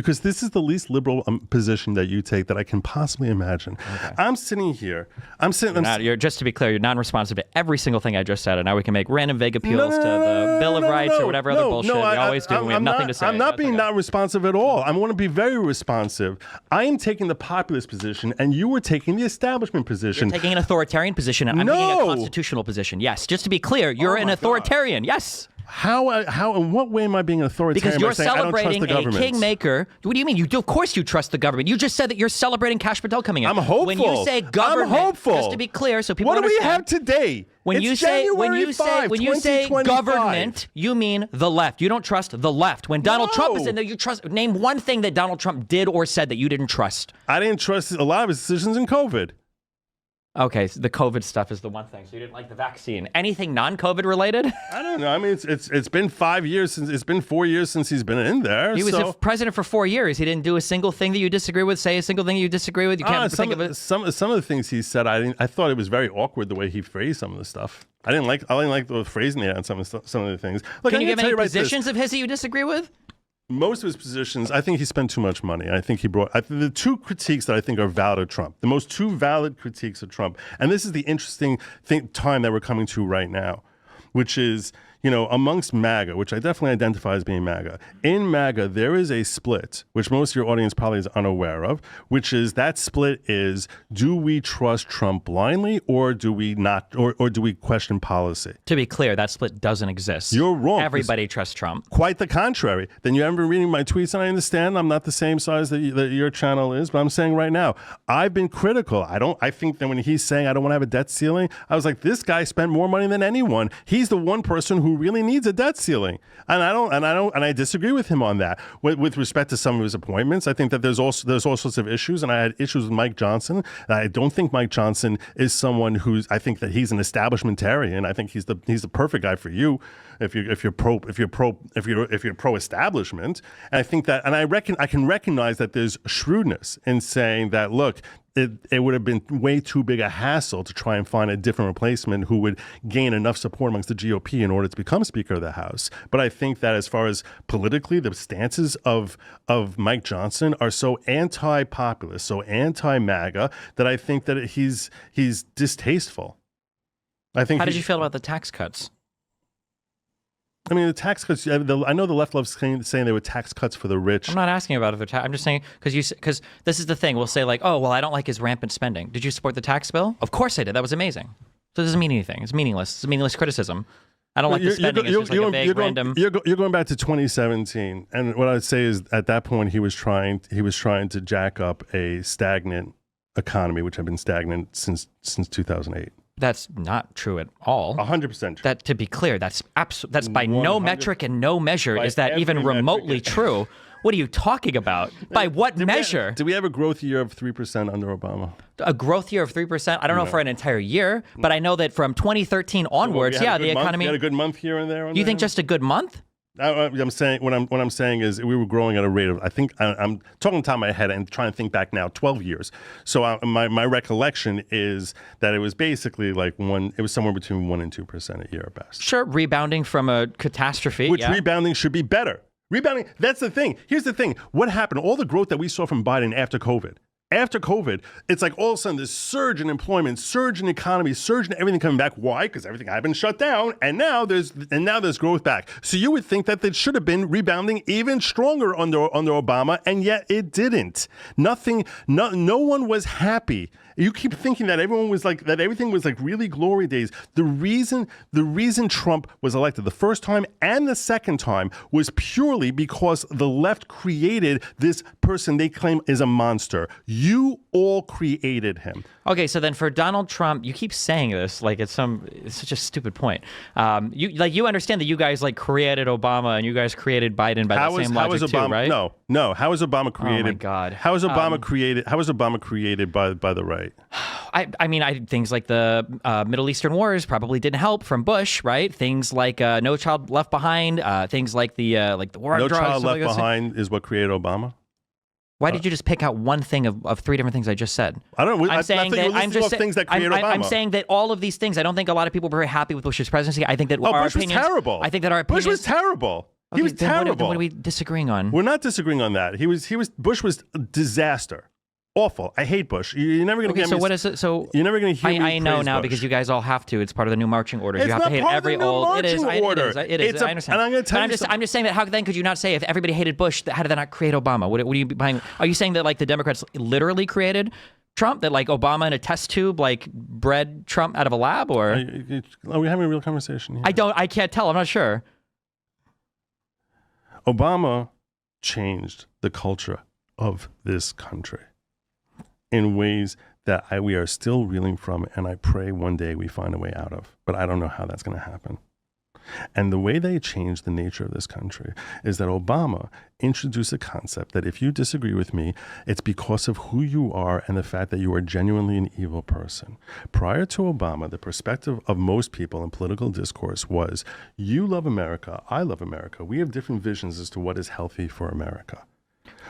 because this is the least liberal position that you take that I can possibly imagine. Okay. I'm sitting here. You're just to be clear, you're non-responsive to every single thing I just said, and now we can make random vague appeals to the Bill of Rights or whatever other bullshit we always do. We have nothing to say. I'm not being non-responsive at all. I want to be very responsive. I am taking the populist position, and you were taking the establishment position. You're taking an authoritarian position, and I'm taking a constitutional position. Yes, just to be clear, you're an authoritarian. God. Yes. How, in what way am I being an authoritarian? Because you're celebrating a kingmaker. What do you mean? Of course you trust the government. You just said that you're celebrating Cash Patel coming in. I'm hopeful. When you say government, I'm hopeful. Just to be clear, so people what understand. What do we have today? When you say government, you mean the left. You don't trust the left. When Donald Trump is in there, you trust. Name one thing that Donald Trump did or said that you didn't trust. I didn't trust a lot of his decisions in COVID. Okay, so the COVID stuff is the one thing. So you didn't like the vaccine. Anything non-COVID related? I don't know. I mean, it's been 5 years since it's been 4 years since he's been in there. He was president for 4 years. He didn't do a single thing that you disagree with. Say a single thing you disagree with. You can't think of it. Some of the things he said, I thought it was very awkward the way he phrased some of the stuff. I didn't like the phrasing there on some of the things. Look, can you give any positions of his that you disagree with? Most of his positions, I think he spent too much money. I think the two critiques that I think are valid of Trump, the most two valid critiques of Trump, and this is the interesting time that we're coming to right now, which is, amongst MAGA, which I definitely identify as being MAGA. In MAGA, there is a split, which most of your audience probably is unaware of, which is that split is, do we trust Trump blindly or do we not, or do we question policy? To be clear, that split doesn't exist. You're wrong. Everybody trusts Trump. Quite the contrary. Then you haven't been reading my tweets, and I understand I'm not the same size that your channel is, but I'm saying right now, I've been critical. I think that when he's saying I don't want to have a debt ceiling, I was like, this guy spent more money than anyone. He's the one person who really needs a debt ceiling, and I disagree with him on that. With respect to some of his appointments, I think that there's all sorts of issues, and I had issues with Mike Johnson. I don't think Mike Johnson is someone I think that he's an establishmentarian. I think he's the perfect guy for you if you're pro establishment. And I think that, and I can recognize that there's shrewdness in saying that, look, it would have been way too big a hassle to try and find a different replacement who would gain enough support amongst the GOP in order to become Speaker of the House. But I think that as far as politically, the stances of Mike Johnson are so anti-populist, so anti-MAGA, that I think that he's distasteful. How did you feel about the tax cuts? I mean, the tax cuts, I know the left loves saying they were tax cuts for the rich. I'm not asking about if they're I'm just saying, because this is the thing. We'll say like, oh, well, I don't like his rampant spending. Did you support the tax bill? Of course I did. That was amazing. So it doesn't mean anything. It's meaningless. It's a meaningless criticism. I don't like the spending. It's just like a vague random. You're going back to 2017. And what I'd say is at that point, he was trying to jack up a stagnant economy, which had been stagnant since 2008. That's not true at all. 100% true. That, to be clear, that's by no metric and no measure is that even remotely true. What are you talking about? By what measure? Did we have a growth year of 3% under Obama? A growth year of 3%? I don't know for an entire year, but I know that from 2013 onwards, the economy. You had a good month here and there. You think just a good month? I'm saying what I'm saying is we were growing at a rate of, I think I'm talking top of my head and trying to think back now 12 years. So my recollection is that it was basically like it was somewhere between 1% and 2% a year at best. Sure, rebounding from a catastrophe. Which rebounding should be better. Rebounding, that's the thing. Here's the thing. What happened? All the growth that we saw from Biden after COVID. After COVID, it's like all of a sudden this surge in employment, surge in economy, surge in everything coming back. Why? Because everything had been shut down, and now there's growth back. So you would think that it should have been rebounding even stronger under Obama, and yet it didn't. No one was happy. You keep thinking that everything was like really glory days. The reason Trump was elected the first time and the second time was purely because the left created this person they claim is a monster. You all created him. Okay, so then for Donald Trump, you keep saying this like it's such a stupid point. You understand that you guys created Obama and you guys created Biden by the same logic too, right? No. How was Obama created? Oh my God. How was Obama created? How was Obama created by the right? I mean, things like the Middle Eastern wars probably didn't help from Bush, right? Things like No Child Left Behind, things like the war on drugs. No Child Left Behind is what created Obama. Why did you just pick out one thing of three different things I just said? I don't know. I'm saying that I'm just things that created Obama. I'm saying that all of these things. I don't think a lot of people were very happy with Bush's presidency. I think that our Bush opinions. Was terrible. I think that our opinions. Bush was terrible. He was terrible. What are we disagreeing on? We're not disagreeing on that. Bush was a disaster. Awful. I hate Bush. You're never going to get me. So what is it? So you're never going to hear me I know praise now Bush. because you guys all have to. It's part of the new marching orders. It's You have not to hate part every of the new old. It is. marching order. It is. I understand. And I'm going to tell you I'm just saying that. How then could you not say if everybody hated Bush? How did that not create Obama? What are you buying? Are you saying that like the Democrats literally created Trump? That like Obama in a test tube like bred Trump out of a lab? Or are we having a real conversation here? I can't tell. I'm not sure. Obama changed the culture of this country in ways that we are still reeling from, and I pray one day we find a way out of. But I don't know how that's going to happen. And the way they changed the nature of this country is that Obama introduced a concept that if you disagree with me, it's because of who you are and the fact that you are genuinely an evil person. Prior to Obama, the perspective of most people in political discourse was, you love America, I love America. We have different visions as to what is healthy for America.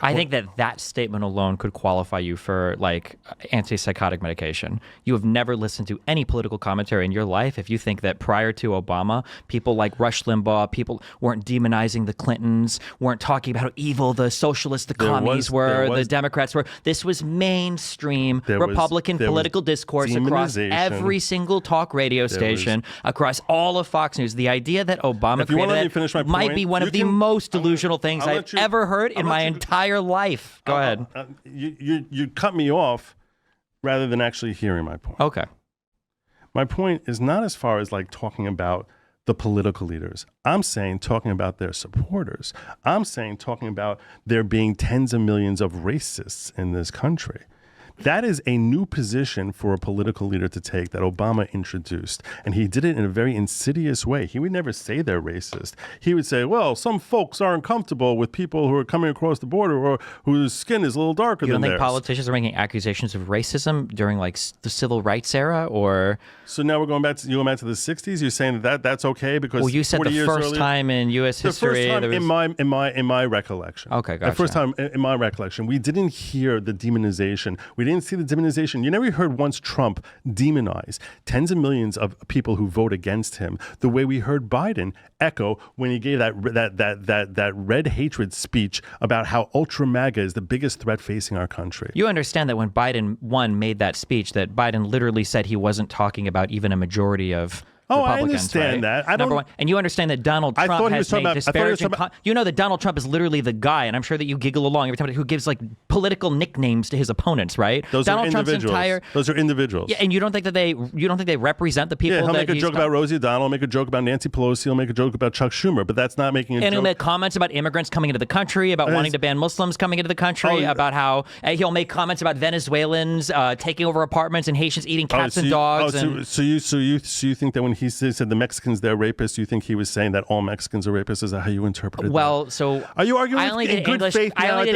I think that statement alone could qualify you for like antipsychotic medication. You have never listened to any political commentary in your life if you think that prior to Obama, people like Rush Limbaugh, people weren't demonizing the Clintons, weren't talking about how evil the socialists, the commies were, the Democrats were. This was mainstream Republican political discourse across every single talk radio station, across all of Fox News. The idea that Obama created might be one of the most delusional things I've ever heard in my entire life. Go ahead. You cut me off rather than actually hearing my point. Okay. My point is not as far as like talking about the political leaders. I'm saying talking about their supporters. I'm saying talking about there being tens of millions of racists in this country. That is a new position for a political leader to take that Obama introduced. And he did it in a very insidious way. He would never say they're racist. He would say, well, some folks aren't comfortable with people who are coming across the border or whose skin is a little darker than theirs. You don't think politicians are making accusations of racism during like the civil rights era or? So now we're going back to the 60s. You're saying that's okay because well, you said the first time in U.S. history. The first time in my recollection. Okay, gotcha. The first time in my recollection, we didn't hear the demonization. We didn't see the demonization. You never heard once Trump demonize tens of millions of people who vote against him the way we heard Biden echo when he gave that red hatred speech about how ultra MAGA is the biggest threat facing our country. You understand that when Biden made that speech, that Biden literally said he wasn't talking about even a majority of Republicans, I understand right? that. Number one. And you understand that Donald Trump has made disparaging... You know that Donald Trump is literally the guy, and I'm sure that you giggle along every time, who gives like political nicknames to his opponents, right? Those are individuals. Yeah, and you don't think that they represent the people that he'll make a joke about Rosie O'Donnell, make a joke about Nancy Pelosi, he'll make a joke about Chuck Schumer, but that's not making a joke. And he'll make comments about immigrants coming into the country, about wanting to ban Muslims coming into the country, about how he'll make comments about Venezuelans taking over apartments and Haitians eating cats and dogs. So you think that when he said the Mexicans, they're rapists, you think he was saying that all Mexicans are rapists? Is that how you interpreted that? So are you arguing I only did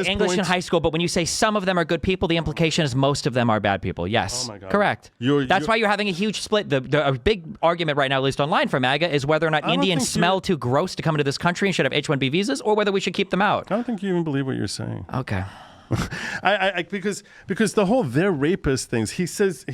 English in high school, but when you say some of them are good people, the implication is most of them are bad people. Yes. Oh my God. Correct. That's why you're having a huge split. A big argument right now, at least online for MAGA, is whether or not Indians smell too gross to come into this country and should have H-1B visas, or whether we should keep them out. I don't think you even believe what you're saying. Okay. because the whole they're rapist things, he says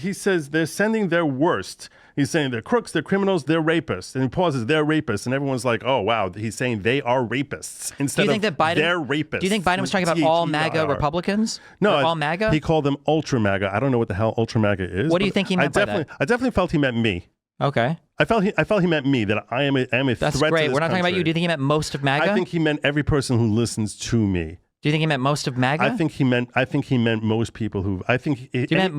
they're sending their worst. He's saying they're crooks, they're criminals, they're rapists. And he pauses, they're rapists. And everyone's like, oh, wow. He's saying they are rapists instead of they're rapists. Do you think Biden was talking about all MAGA Republicans? No, all MAGA? He called them ultra MAGA. I don't know what the hell ultra MAGA is. What do you think he meant by that? I definitely felt he meant me. Okay. I felt he meant me, that I am a That's threat great. to this We're not talking country. about you. Do you think he meant most of MAGA? I think he meant every person who listens to me. Do you think he meant most of MAGA? I think he meant most people who. Do you think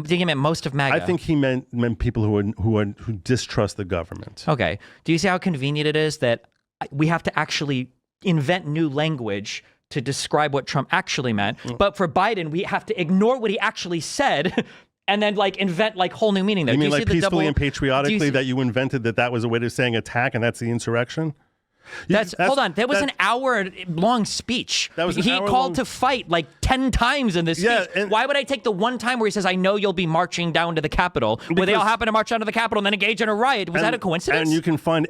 he meant most of MAGA? I think he meant people who distrust the government. Okay. Do you see how convenient it is that we have to actually invent new language to describe what Trump actually meant, but for Biden we have to ignore what he actually said and then like invent like whole new meaning there. You mean like peacefully and patriotically that you invented that was a way of saying attack and that's the insurrection? Hold on. That was an hour-long speech. That was he called to fight like 10 times in this speech. Yeah, Why would I take the one time where he says, I know you'll be marching down to the Capitol, where they all happen to march down to the Capitol and then engage in a riot? Was that a coincidence? And you can find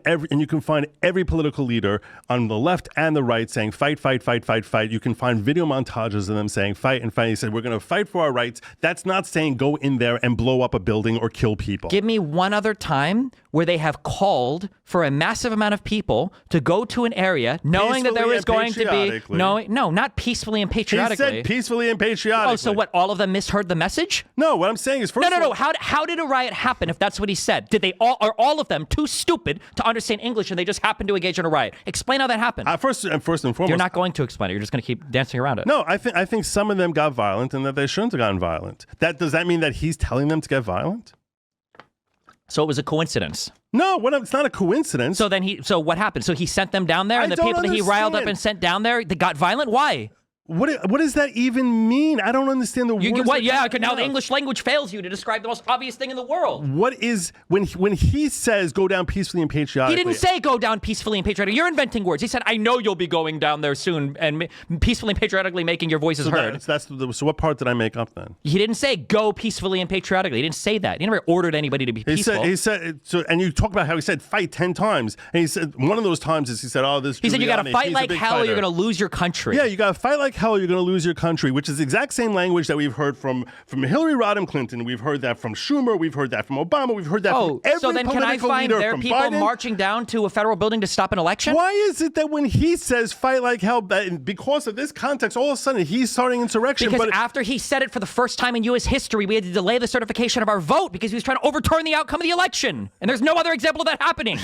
every political leader on the left and the right saying fight, fight, fight, fight, fight. You can find video montages of them saying fight and fight. He said, we're going to fight for our rights. That's not saying go in there and blow up a building or kill people. Give me one other time where they have called for a massive amount of people to go to an area knowing that there was going to be no, not peacefully and patriotically. He said peacefully and patriotically. Oh, so what? All of them misheard the message? No, what I'm saying is No. How did a riot happen if that's what he said? Did they all of them too stupid to understand English and they just happened to engage in a riot? Explain how that happened. First and foremost, you're not going to explain it. You're just going to keep dancing around it. No, I think some of them got violent and that they shouldn't have gotten violent. Does that mean that he's telling them to get violent? So it was a coincidence. No, it's not a coincidence. So what happened? So he sent them down there, and the people that he riled up and sent down there, they got violent. Why? What does that even mean? I don't understand the words. Now the English language fails you to describe the most obvious thing in the world. What is when he says go down peacefully and patriotically? He didn't say go down peacefully and patriotically. You're inventing words. He said, I know you'll be going down there soon and peacefully and patriotically making your voices heard. So what part did I make up then? He didn't say go peacefully and patriotically. He didn't say that. He never ordered anybody to be peaceful. He said so, and you talk about how he said fight 10 times. And he said one of those times is he said, you got to fight like hell or you're going to lose your country. Yeah, you got to fight like hell or you're going to lose your country, which is the exact same language that we've heard from Hillary Rodham Clinton. We've heard that from Schumer. We've heard that from Obama. We've heard that from every so then can I find their people Biden marching down to a federal building to stop an election? Why is it that when he says fight like hell, because of this context, all of a sudden he's starting insurrection? Because after he said it for the first time in U.S. history, we had to delay the certification of our vote because he was trying to overturn the outcome of the election. And there's no other example of that happening.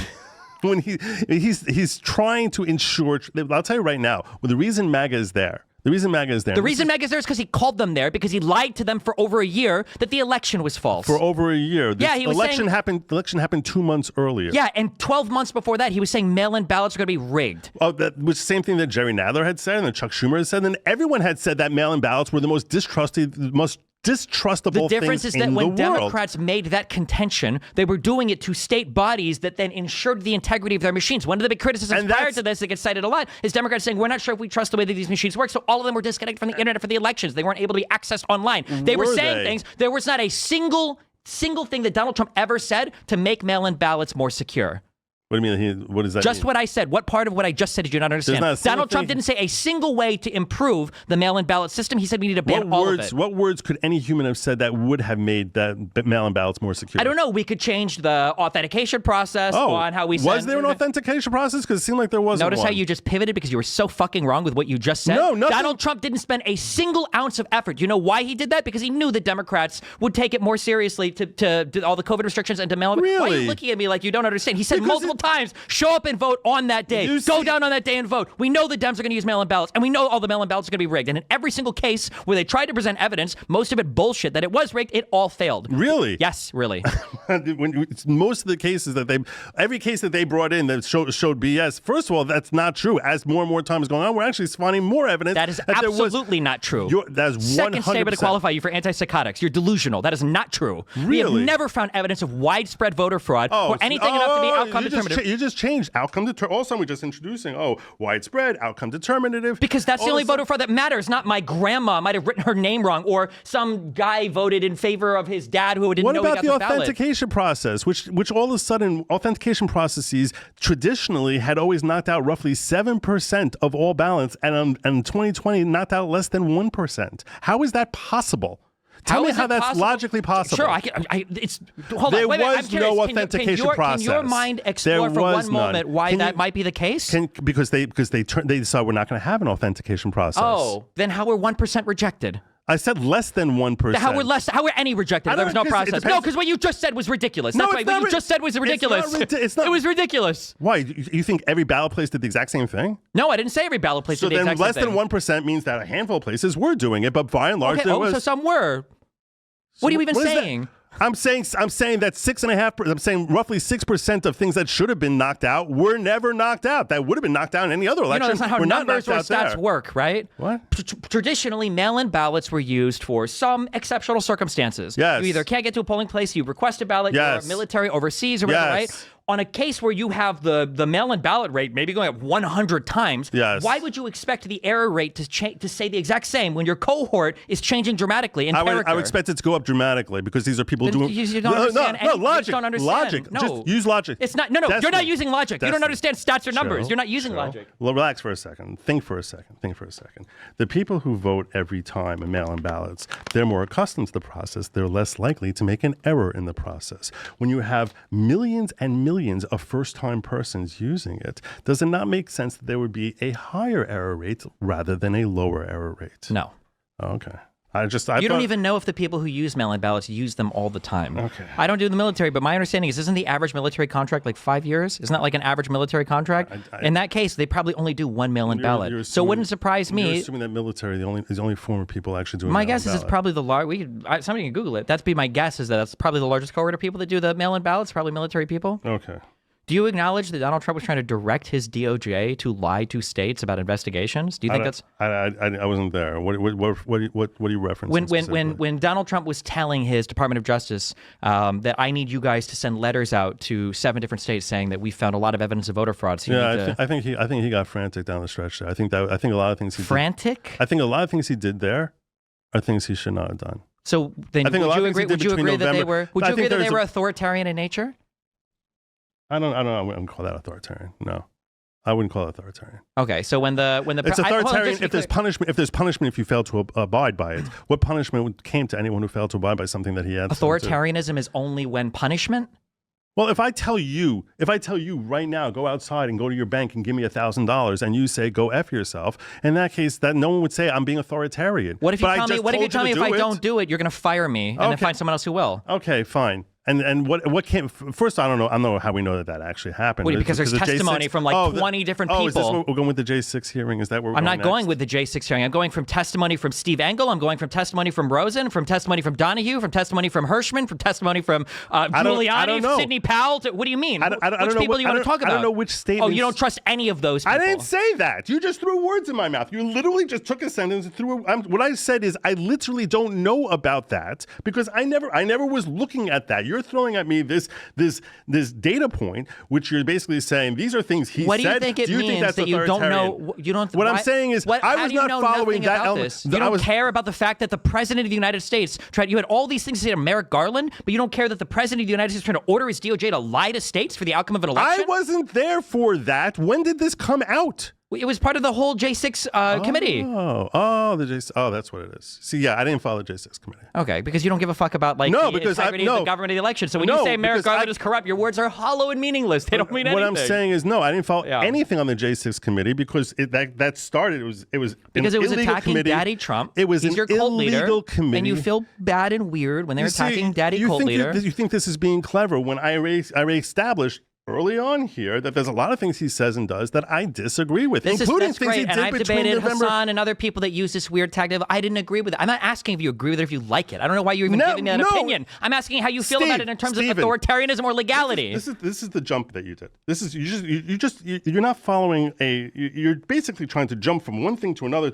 When he's trying to ensure, I'll tell you right now, the reason MAGA is there. The reason MAGA is there is because he called them there because he lied to them for over a year that the election was false. For over a year. He was saying the election happened 2 months earlier. Yeah, and 12 months before that, he was saying mail-in ballots are going to be rigged. Oh, that was the same thing that Jerry Nadler had said and that Chuck Schumer had said, and everyone had said that mail-in ballots were the most distrustable The difference is that when Democrats Democrats made that contention, they were doing it to state bodies that then ensured the integrity of their machines. One of the big criticisms prior to this that gets cited a lot is Democrats saying, we're not sure if we trust the way that these machines work, so all of them were disconnected from the internet for the elections. They weren't able to be accessed online. They were saying things. There was not a single thing that Donald Trump ever said to make mail-in ballots more secure. What do you mean? What does that Just mean? what I said. What part of what I just said did you not understand? Donald Trump didn't say a single way to improve the mail-in ballot system. He said we need to ban all of it. What words could any human have said that would have made that mail-in ballots more secure? I don't know. We could change the authentication process on how we send. Was there an authentication process? Because it seemed like there wasn't. Notice how you just pivoted because you were so fucking wrong with what you just said? No, nothing. Donald Trump didn't spend a single ounce of effort. You know why he did that? Because he knew that Democrats would take it more seriously to all the COVID restrictions and to mail-in. Really? Why are you looking at me like you don't understand? He said multiple times, show up and vote on that day. Go down on that day and vote. We know the Dems are going to use mail-in ballots, and we know all the mail-in ballots are going to be rigged. And in every single case where they tried to present evidence, most of it bullshit, that it was rigged, it all failed. Really? Yes, really. Most of the cases every case that they brought in that showed BS, first of all, that's not true. As more and more time is going on, we're actually finding more evidence. That is absolutely not true. That is 100%. Second statement to qualify you for antipsychotics. You're delusional. That is not true. Really? We have never found evidence of widespread voter fraud or anything enough to be outcome determinative. You just changed outcome determinative. All of a sudden, we're just introducing, widespread, outcome determinative. Because that's the only voter fraud that matters. Not my grandma might have written her name wrong, or some guy voted in favor of his dad who didn't know he got the ballot. What about the authentication process, which all of a sudden, authentication processes traditionally had always knocked out roughly 7% of all ballots, and in 2020 knocked out less than 1%. How is that possible? Tell me how that's logically possible. Sure, hold on. There wait, was no authentication process. Can your mind explore for one moment why that might be the case? Because they decided we're not going to have an authentication process. Oh, then how were 1% rejected? I said less than 1%. How were any rejected? There was no process. No, because what you just said was ridiculous. That's right. What you just said was ridiculous. It was ridiculous. Why? You think every ballot place did the exact same thing? No, I didn't say every ballot place did the exact same thing. So then less than 1% means that a handful of places were doing it, but by and large there was. So some were. What are you even saying? I'm saying that 6.5%. I'm saying roughly 6% of things that should have been knocked out were never knocked out. That would have been knocked out in any other election. That's not how numbers or stats work, right? What? Traditionally, mail-in ballots were used for some exceptional circumstances. Yes. You either can't get to a polling place, you request a ballot, you're military overseas or whatever, right? on a case where you have the mail-in ballot rate maybe going up 100 times, Yes. why would you expect the error rate to stay the exact same when your cohort is changing dramatically in character? I would expect it to go up dramatically because these are people doing. You don't understand anything. logic. You just don't understand. Logic. No. Just use logic. It's not. No. You're not using logic. You don't understand stats or numbers. Joe, You're not using logic. Well, relax for a second. Think for a second. The people who vote every time in mail-in ballots, they're more accustomed to the process. They're less likely to make an error in the process. When you have millions and millions of first-time persons using it, does it not make sense that there would be a higher error rate rather than a lower error rate? No. Okay. You don't even know if the people who use mail-in ballots use them all the time. Okay. I don't do the military, but my understanding is, isn't the average military contract like 5 years? Isn't that like an average military contract? In that case, they probably only do one mail-in ballot. So it wouldn't surprise me. You're assuming that military is the only form of people actually doing. My guess is it's probably the large. Somebody can Google it. That's be my guess is that that's probably the largest cohort of people that do the mail-in ballots. Probably military people. Okay. Do you acknowledge that Donald Trump was trying to direct his DOJ to lie to states about investigations? Do you think that's? I wasn't there. What are you referencing? When Donald Trump was telling his Department of Justice that I need you guys to send letters out to 7 different states saying that we found a lot of evidence of voter fraud. So I think he got frantic down the stretch there. I think a lot of things he frantic. Did, I think a lot of things he did there are things he should not have done. So then, would you agree that they were? Would you agree that they were authoritarian in nature? I wouldn't call that authoritarian. No, I wouldn't call it authoritarian. Okay, so when the it's authoritarian if there's punishment. If there's punishment if you fail to abide by it. What punishment came to anyone who failed to abide by something that he had? Authoritarianism is only when punishment. Well, if I tell you right now, go outside and go to your bank and give me $1,000, and you say go F yourself, in that case, that no one would say I'm being authoritarian. What if you tell me? What if you tell me if I don't do it, you're going to fire me and then find someone else who will? Okay, fine. And what came first? I don't know how we know that actually happened. Wait, because there's testimony from like 20 different people. Is this what we're going with the J6 hearing? Is that where we're I'm going not going with the J6 hearing. I'm going from testimony from Steve Engel. I'm going from testimony from Rosen, from testimony from Donahue, from testimony from Hirschman, from testimony from Giuliani, Sidney Powell. What do you mean? Which people do you want to talk about? I don't know which statements. Oh, you don't trust any of those people. I didn't say that. You just threw words in my mouth. You literally just took a sentence and threw. What I said is I literally don't know about that because I never was looking at that. You're throwing at me this data point, which you're basically saying these are things he said. What do you think it means that you don't know? You don't. What I'm saying is I was not following that element. You don't care about the fact that the president of the United States tried. You had all these things to say to Merrick Garland, but you don't care that the president of the United States trying to order his DOJ to lie to states for the outcome of an election. I wasn't there for that. When did this come out? It was part of the whole J6 committee. The J6. Oh, that's what it is. See, yeah, I didn't follow the J6 committee. Okay, because you don't give a fuck about the integrity of the government of the election. So when you say Merrick Garland is corrupt, your words are hollow and meaningless. They don't mean anything. What I'm saying is I didn't follow anything on the J6 committee because that started. It was because it was attacking committee. Daddy Trump. It was He's your cult leader, committee, and you feel bad and weird when they're attacking Daddy cult leader. You think this is being clever when I established early on here that there's a lot of things he says and does that I disagree with, including things he did and I've between debated November. Hassan and other people that use this weird tactic. I didn't agree with it. I'm not asking if you agree with it, if you like it. I don't know why you're even giving me an opinion. I'm asking how you feel about it in terms of authoritarianism or legality. This is the jump that you did. This is you're not following you're basically trying to jump from one thing to another,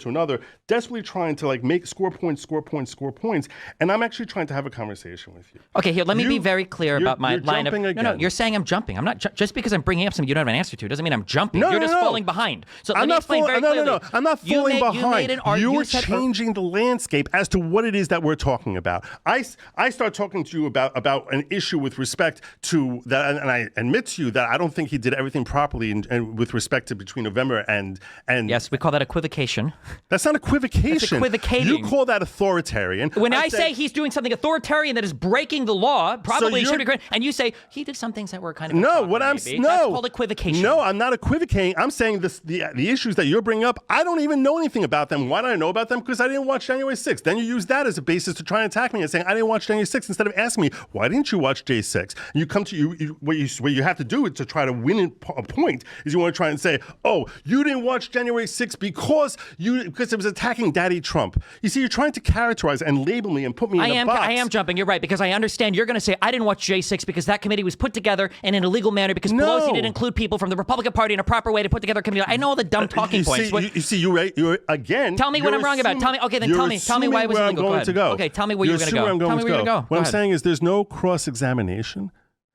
desperately trying to like make score points, and I'm actually trying to have a conversation with you. Okay, here, let me be very clear about my line of again. No, you're saying I'm jumping. I'm not just because I'm bringing up something you don't have an answer to doesn't mean I'm jumping. You're just falling behind. So let me explain very clearly. No. I'm not falling behind. You're changing the landscape as to what it is that we're talking about. I start talking to you about an issue with respect to that, and I admit to you that I don't think he did everything properly and with respect to between November and yes, we call that equivocation. That's not equivocation. That's equivocating. You call that authoritarian. When I say he's doing something authoritarian that is breaking the law, probably should be great. And you say he did some things that were kind of that's called equivocation. No, I'm not equivocating. I'm saying the issues that you're bringing up, I don't even know anything about them. Why don't I know about them? Because I didn't watch January 6th. Then you use that as a basis to try and attack me and saying I didn't watch January 6th instead of asking me, why didn't you watch J6? You come to what you have to do to try to win a point is you want to try and say, oh, you didn't watch January 6th because it was attacking Daddy Trump. You see, you're trying to characterize and label me and put me in a box. I am jumping. You're right, because I understand you're going to say I didn't watch J6 because that committee was put together in an illegal manner because Pelosi didn't include people from the Republican Party in a proper way to put together a committee. I know all the dumb talking points. You're again. Tell me what I'm wrong about. Tell me. Okay, then tell me why it was illegal. Go ahead. Okay, tell me where you're going to go. Tell me where you're going to go. What I'm saying is there's no cross-examination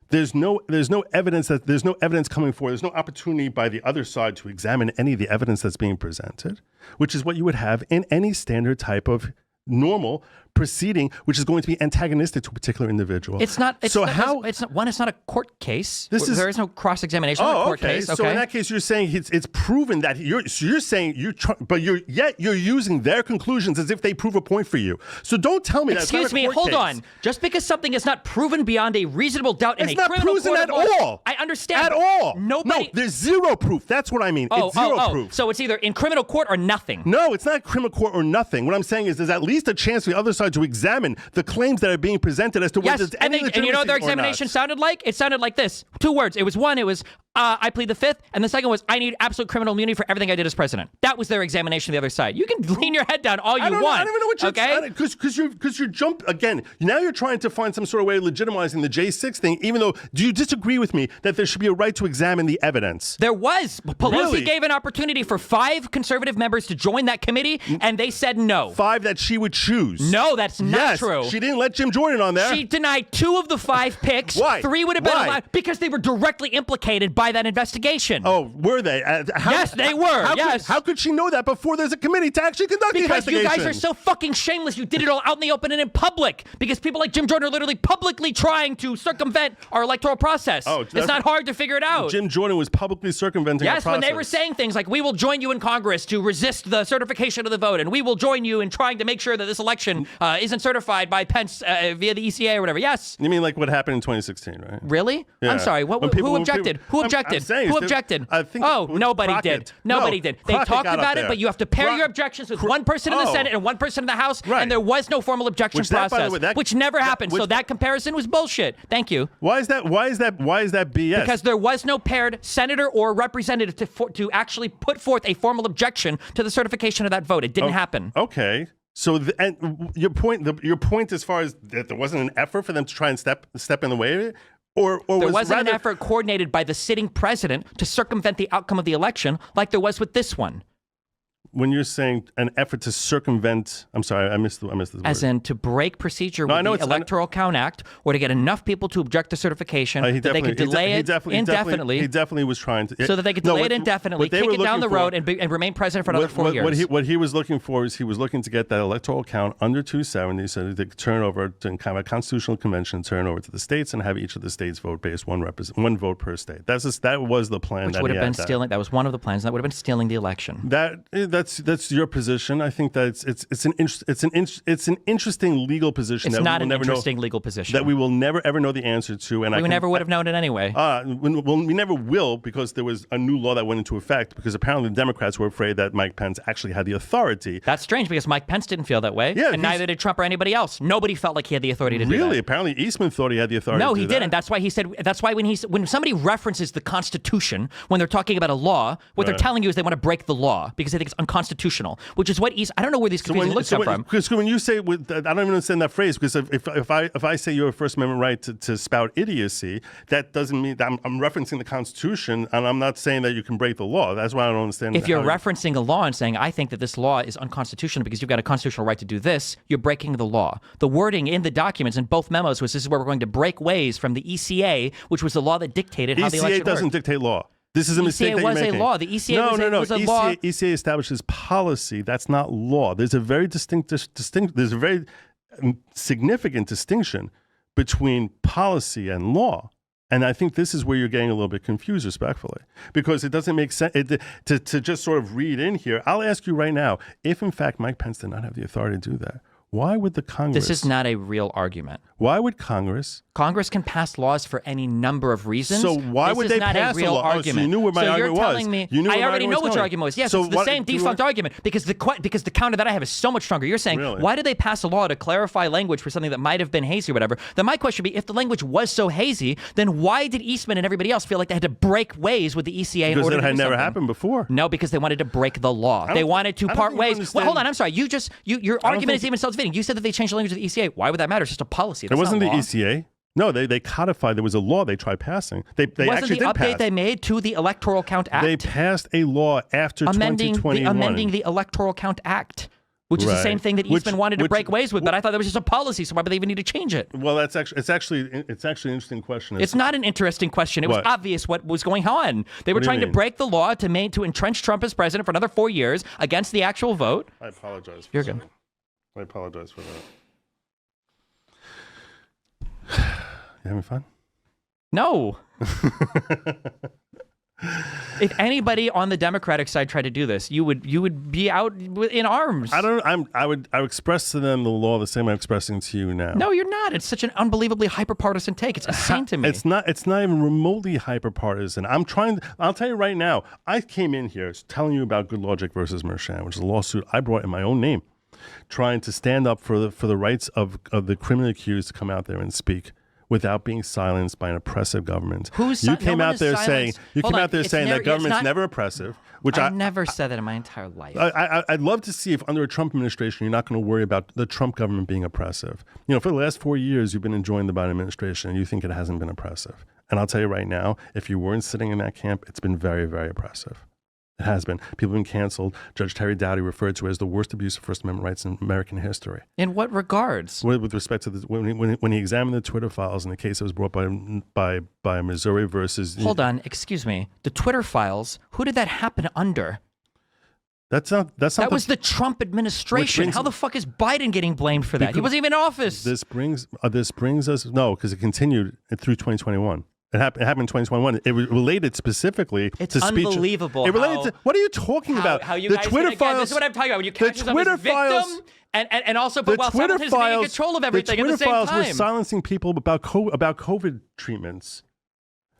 There's no evidence coming forward. There's no opportunity by the other side to examine any of the evidence that's being presented, which is what you would have in any standard type of normal proceeding, which is going to be antagonistic to a particular individual. It's not a court case. There is no cross-examination in a court case. So in that case, you're saying it's proven that you're saying you're using their conclusions as if they prove a point for you. So don't tell me that's not a court case. Hold on. Just because something is not proven beyond a reasonable doubt in a criminal court, it's not proven at all. I understand. At all. No, there's zero proof. That's what I mean. It's zero proof. So it's either in criminal court or nothing. No, it's not criminal court or nothing. What I'm saying is there's at least a chance for the other side to examine the claims that are being presented as to whether there's any legitimacy. And you know what their examination sounded like? It sounded like this. 2 words. It was I plead the fifth, and the second was I need absolute criminal immunity for everything I did as president. That was their examination of the other side. You can lean your head down all you want. I don't even know what you're because you're again. Now you're trying to find some sort of way of legitimizing the J6 thing. Even though, do you disagree with me that there should be a right to examine the evidence? There was. Pelosi gave an opportunity for 5 conservative members to join that committee, and they said no. 5 that she would choose. No, that's not true. She didn't let Jim Jordan on there. She denied 2 of the 5 picks. Why? 3 would have been allowed because they were directly implicated by that investigation. Oh, were they? Yes, they were. How could she know that before there's a committee to actually conduct the investigation? Because you guys are so fucking shameless. You did it all out in the open and in public. Because people like Jim Jordan are literally publicly trying to circumvent our electoral process. It's not hard to figure it out. Jim Jordan was publicly circumventing our process. Yes, when they were saying things like, we will join you in Congress to resist the certification of the vote, and we will join you in trying to make sure that this election isn't certified by Pence via the ECA or whatever. Yes. You mean like what happened in 2016, right? Really? Yeah. I'm sorry. Who objected? Who objected? Who objected? Nobody did. Nobody did. They talked about it, but you have to pair your objections with one person in the Senate and one person in the House, and there was no formal objection process, which never happened. So that comparison was bullshit. Thank you. Why is that BS? Because there was no paired senator or representative to actually put forth a formal objection to the certification of that vote. It didn't happen. Okay. So your point as far as that there wasn't an effort for them to try and step in the way of it? Or there wasn't an effort coordinated by the sitting president to circumvent the outcome of the election like there was with this one. When you're saying an effort to circumvent, I'm sorry, I missed the word. As in to break procedure with the Electoral Count Act, or to get enough people to object to certification that they could delay it indefinitely. He definitely was trying to. So that they could delay it indefinitely, kick it down the road, and remain president for another 4 years. What he was looking for is he was looking to get that electoral count under 270 so that they could turn over to kind of a constitutional convention, turn over to the states, and have each of the states vote based one vote per state. That was the plan. Which would have been stealing. That was one of the plans. That would have been stealing the election. That's your position. I think that it's an interesting legal position. It's not an interesting legal position that we will never ever know the answer to, and we never would have known it anyway. We never will, because there was a new law that went into effect. Because apparently the Democrats were afraid that Mike Pence actually had the authority. That's strange, because Mike Pence didn't feel that way, and neither did Trump or anybody else. Nobody felt like he had the authority to do that. Really? Apparently Eastman thought he had the authority. No, to he do didn't. That. That's why he said. That's why when somebody references the Constitution when they're talking about a law, what they're telling you is they want to break the law because they think it's unconstitutional. Which is what I don't know where these confusing looks come from. Because when you say, I don't even understand that phrase. Because if I say you have a First Amendment right to spout idiocy, that doesn't mean that I'm referencing the Constitution, and I'm not saying that you can break the law. That's why I don't understand. If you're referencing a law and saying, I think that this law is unconstitutional because you've got a constitutional right to do this, you're breaking the law. The wording in the documents in both memos was, this is where we're going to break ways from the ECA, which was the law that dictated how the election worked. ECA doesn't dictate law. This is a mistake that you're making. ECA was a law. The ECA was a law. ECA establishes policy. That's not law. There's a very there's a very significant distinction between policy and law. And I think this is where you're getting a little bit confused, respectfully, because it doesn't make sense to just sort of read in here. I'll ask you right now, if in fact Mike Pence did not have the authority to do that, why would the Congress... This is not a real argument. Why would Congress... Congress can pass laws for any number of reasons. So why would they pass a law? Argument. So you knew what my argument was. So you're telling me... I already know what your argument was. Yes, so it's the same defunct argument, because the counter that I have is so much stronger. You're saying, why did they pass a law to clarify language for something that might have been hazy or whatever? Then my question would be, if the language was so hazy, then why did Eastman and everybody else feel like they had to break ways with the ECA in order to do something? Because it had never happened before. No, because they wanted to break the law. They wanted to part ways. Well, hold on. I'm sorry. Your argument is even self-defeating. You said that they changed the language of the ECA. Why would that matter? It's just a policy. That's it wasn't not the law. ECA. No, they codified. There was a law they tried passing. They actually did pass. Wasn't the update they made to the Electoral Count Act? They passed a law after 2021. Amending the Electoral Count Act. which is the same Right. thing that Eastman wanted to Which- break ways with. But I thought that was just a policy, so why would they even need to change it? Well, it's actually an interesting question. It's not an interesting question. It was What? obvious what was going on. They were What do you trying to mean? break the law to entrench Trump as president for another 4 years against the actual vote. I apologize. You're good. I apologize for that. You having fun? No. If anybody on the Democratic side tried to do this, you would be out in arms. I would express to them the law the same way I'm expressing to you now. No, you're not. It's such an unbelievably hyper-partisan take. It's insane to me. It's not even remotely hyper-partisan. I'll tell you right now, I came in here telling you about Goodlawgic versus Mershon, which is a lawsuit I brought in my own name, trying to stand up for the rights of the criminally accused to come out there and speak without being silenced by an oppressive government. You came out there saying that government's never oppressive, which I never said that in my entire life. I'd love to see if under a Trump administration you're not going to worry about the Trump government being oppressive. You know, for the last 4 years you've been enjoying the Biden administration and you think it hasn't been oppressive. And I'll tell you right now, if you weren't sitting in that camp, it's been very, very oppressive. It has been. People have been canceled. Judge Terry Dowdy referred to it as the worst abuse of First Amendment rights in American history. In what regards? With respect to when he examined the Twitter files in the case that was brought by Missouri versus. Hold on, excuse me. The Twitter files. Who did that happen under? That's not. That was the Trump administration. How the fuck is Biden getting blamed for that? He wasn't even in office. This brings us because it continued through 2021. It happened in 2021. It related specifically to speech. It's unbelievable. It related to, what are you talking about? How you the guys Twitter again, files. this is what I'm talking about. When you catch yourself as a victim and also, but while Twitter simultaneously being in control of everything at the same time. The Twitter files were silencing people about COVID treatments.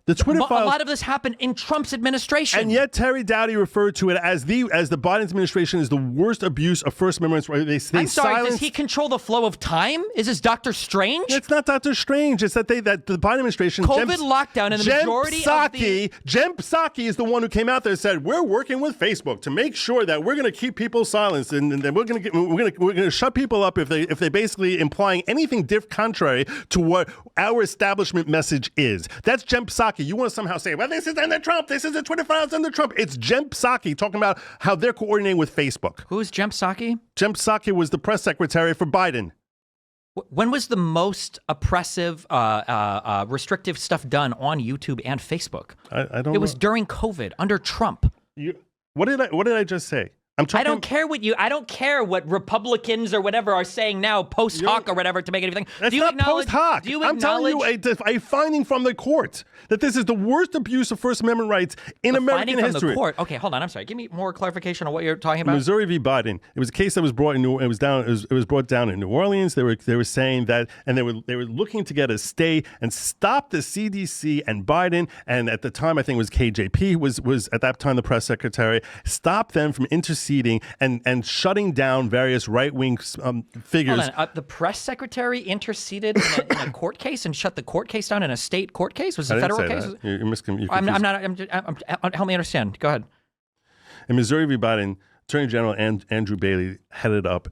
The Twitter files. A lot of this happened in Trump's administration. And yet Terry Dowdy referred to it as the Biden administration is the worst abuse of First Amendment rights. I'm sorry, does he control the flow of time? Is this Dr. Strange? It's not Dr. Strange. It's that the Biden administration COVID lockdown and the majority of the Jen Psaki is the one who came out there and said, we're working with Facebook to make sure that we're going to keep people silenced and we're going to shut people up if they basically implying anything contrary to what our establishment message is. That's Jen Psaki. You want to somehow say, well, this is under Trump. This is the Twitter files under Trump. It's Jen Psaki talking about how they're coordinating with Facebook. Who's Jen Psaki? Jen Psaki was the press secretary for Biden. When was the most oppressive, restrictive stuff done on YouTube and Facebook? I don't know. It was during COVID, under Trump. What did I just say? I don't care what Republicans or whatever are saying now, post hoc or whatever, to make anything. That's not post hoc. I'm telling you a finding from the court that this is the worst abuse of First Amendment rights in American history. Finding from the court. Okay, hold on. I'm sorry. Give me more clarification on what you're talking about. Missouri v. Biden. It was a case that was brought brought down in New Orleans. They were saying that, and they were looking to get a stay and stop the CDC and Biden. And at the time, I think it was KJP was at that time the press secretary. Stop them from interceding and shutting down various right-wing figures. Hold on. The press secretary interceded in a court case and shut the court case down in a state court case? Was it a federal case? I'm not. Help me understand. Go ahead. In Missouri v. Biden, Attorney General Andrew Bailey headed up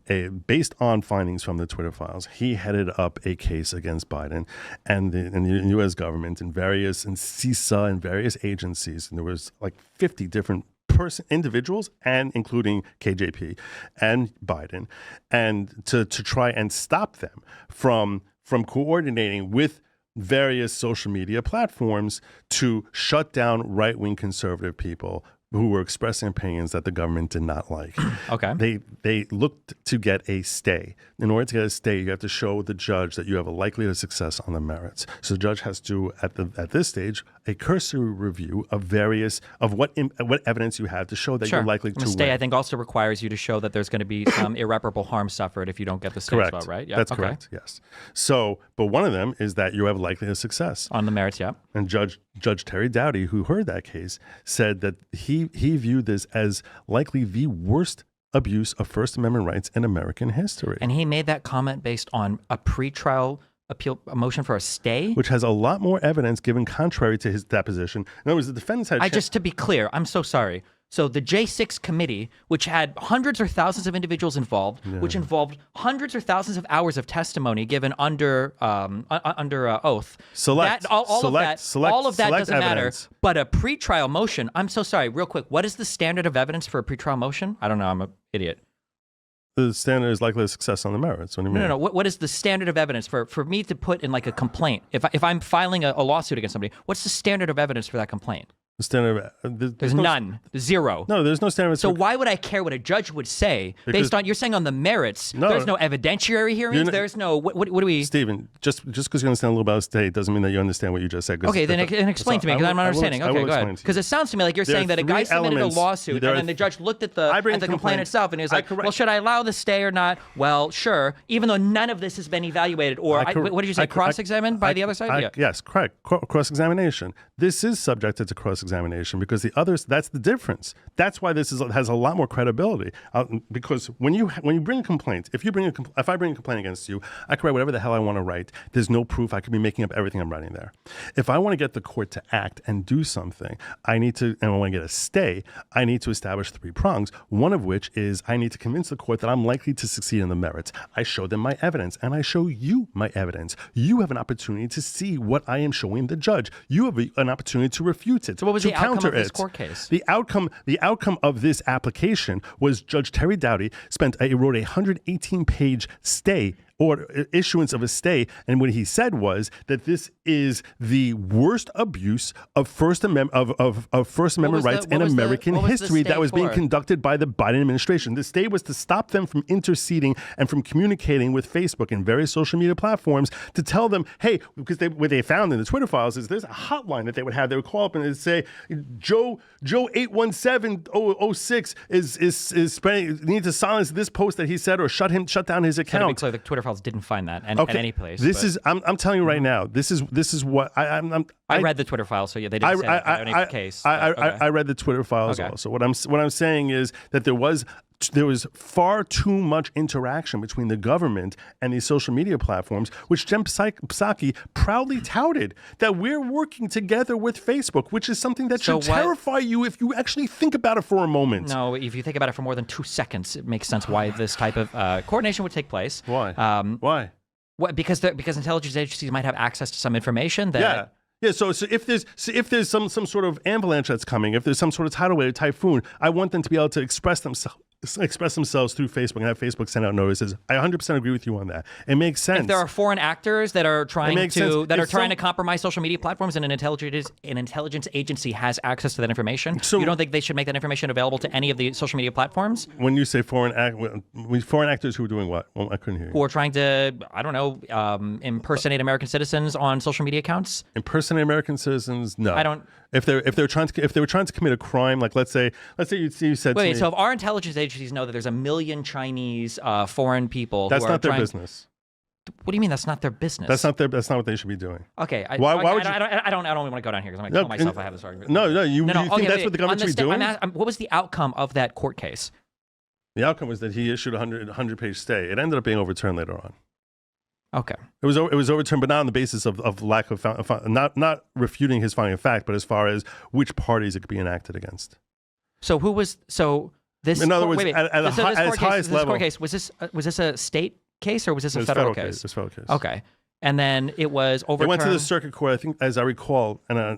based on findings from the Twitter files, he headed up a case against Biden and the U.S. government and CISA and various agencies. And there was like 50 different individuals, and including KJP and Biden, and to try and stop them from coordinating with various social media platforms to shut down right-wing conservative people who were expressing opinions that the government did not like. Okay. They looked to get a stay. In order to get a stay, you have to show the judge that you have a likelihood of success on the merits. So the judge has to, at this stage, a cursory review of what evidence you have to show that you're likely to win. A stay, I think, also requires you to show that there's going to be some irreparable harm suffered if you don't get the stay as well, right? Yeah. That's correct, yes. So, but one of them is that you have a likelihood of success. On the merits, yeah. And Judge Terry Dowdy, who heard that case, said that he viewed this as likely the worst abuse of First Amendment rights in American history. And he made that comment based on a pretrial appeal, a motion for a stay? Which has a lot more evidence given contrary to that position. In other words, the defendants had... Just to be clear, I'm so sorry. So the J6 committee, which had hundreds or thousands of individuals involved, which involved hundreds or thousands of hours of testimony given under oath. All of that doesn't matter. But a pretrial motion, I'm so sorry, real quick, what is the standard of evidence for a pretrial motion? I don't know, I'm an idiot. The standard is likely success on the merits. What do you mean? No. What is the standard of evidence for me to put in like a complaint? If I'm filing a lawsuit against somebody, what's the standard of evidence for that complaint? The standard. There's none. Zero. No, there's no standard. So why would I care what a judge would say based on, you're saying on the merits? No, there's no evidentiary hearings. There's no, what do we? Stephen, just because you understand a little about the state doesn't mean that you understand what you just said. Okay, then explain to me, because I'm not understanding. Okay, go ahead. Because it sounds to me like you're saying that a guy submitted a lawsuit and then the judge looked at the complaint itself and he was like, well, should I allow the stay or not? Well, sure, even though none of this has been evaluated. Or what did you say, cross-examined by the other side? Yes, correct. Cross-examination. This is subjected to cross-examination because the others, that's the difference. That's why this has a lot more credibility. Because when you bring a complaint, if I bring a complaint against you, I can write whatever the hell I want to write. There's no proof. I could be making up everything I'm writing there. If I want to get the court to act and do something, and I want to get a stay, I need to establish 3 prongs, one of which is I need to convince the court that I'm likely to succeed in the merits. I show them my evidence, and I show you my evidence. You have an opportunity to see what I am showing the judge. You have an opportunity to refute it. So what was the outcome of this court case? The outcome of this application was Judge Terry Dowdy wrote a 118-page stay or issuance of a stay, and what he said was that this is the worst abuse of First Amendment rights in American history that was being conducted by the Biden administration. The stay was to stop them from interceding and from communicating with Facebook and various social media platforms to tell them, hey, because what they found in the Twitter files is there's a hotline that they would have. They would call up and they'd say, Joe 81706 is spreading. You need to silence this post that he said or shut down his account. So the Twitter files didn't find that at any place. I'm telling you right now. This is what I read the Twitter files, so yeah, they didn't say that in any case. I read the Twitter files also. What I'm saying is that there was far too much interaction between the government and these social media platforms, which Jen Psaki proudly touted that we're working together with Facebook, which is something that should terrify you if you actually think about it for a moment. No, if you think about it for more than 2 seconds, it makes sense why this type of coordination would take place. Why? Why? Because intelligence agencies might have access to some information that. Yeah, so if there's some sort of avalanche that's coming, if there's some sort of tidal wave, typhoon, I want them to be able to express themselves through Facebook and have Facebook send out notices. I 100% agree with you on that. It makes sense. If there are foreign actors that are trying to compromise social media platforms and an intelligence agency has access to that information, you don't think they should make that information available to any of the social media platforms? When you say foreign actors who are doing what? Well, I couldn't hear you. Who are trying to, I don't know, impersonate American citizens on social media accounts? Impersonate American citizens? No. I don't. If they were trying to commit a crime, like let's say you said. Wait, so if our intelligence agencies know that there's 1 million Chinese foreign people, that's not their business. What do you mean that's not their business? That's not what they should be doing. Okay. I don't want to go down here because I'm going to kill myself if I have this argument. No. You think that's what the government should be doing? What was the outcome of that court case? The outcome was that he issued a 100-page stay. It ended up being overturned later on. Okay. It was overturned, but not on the basis of lack of not refuting his finding of fact, but as far as which parties it could be enacted against. So who was this? In other words, at its highest level, court case was this a state case or was this a federal case? It was a federal case. Okay. And then it was overturned. It went to the circuit court, I think, as I recall, and I'm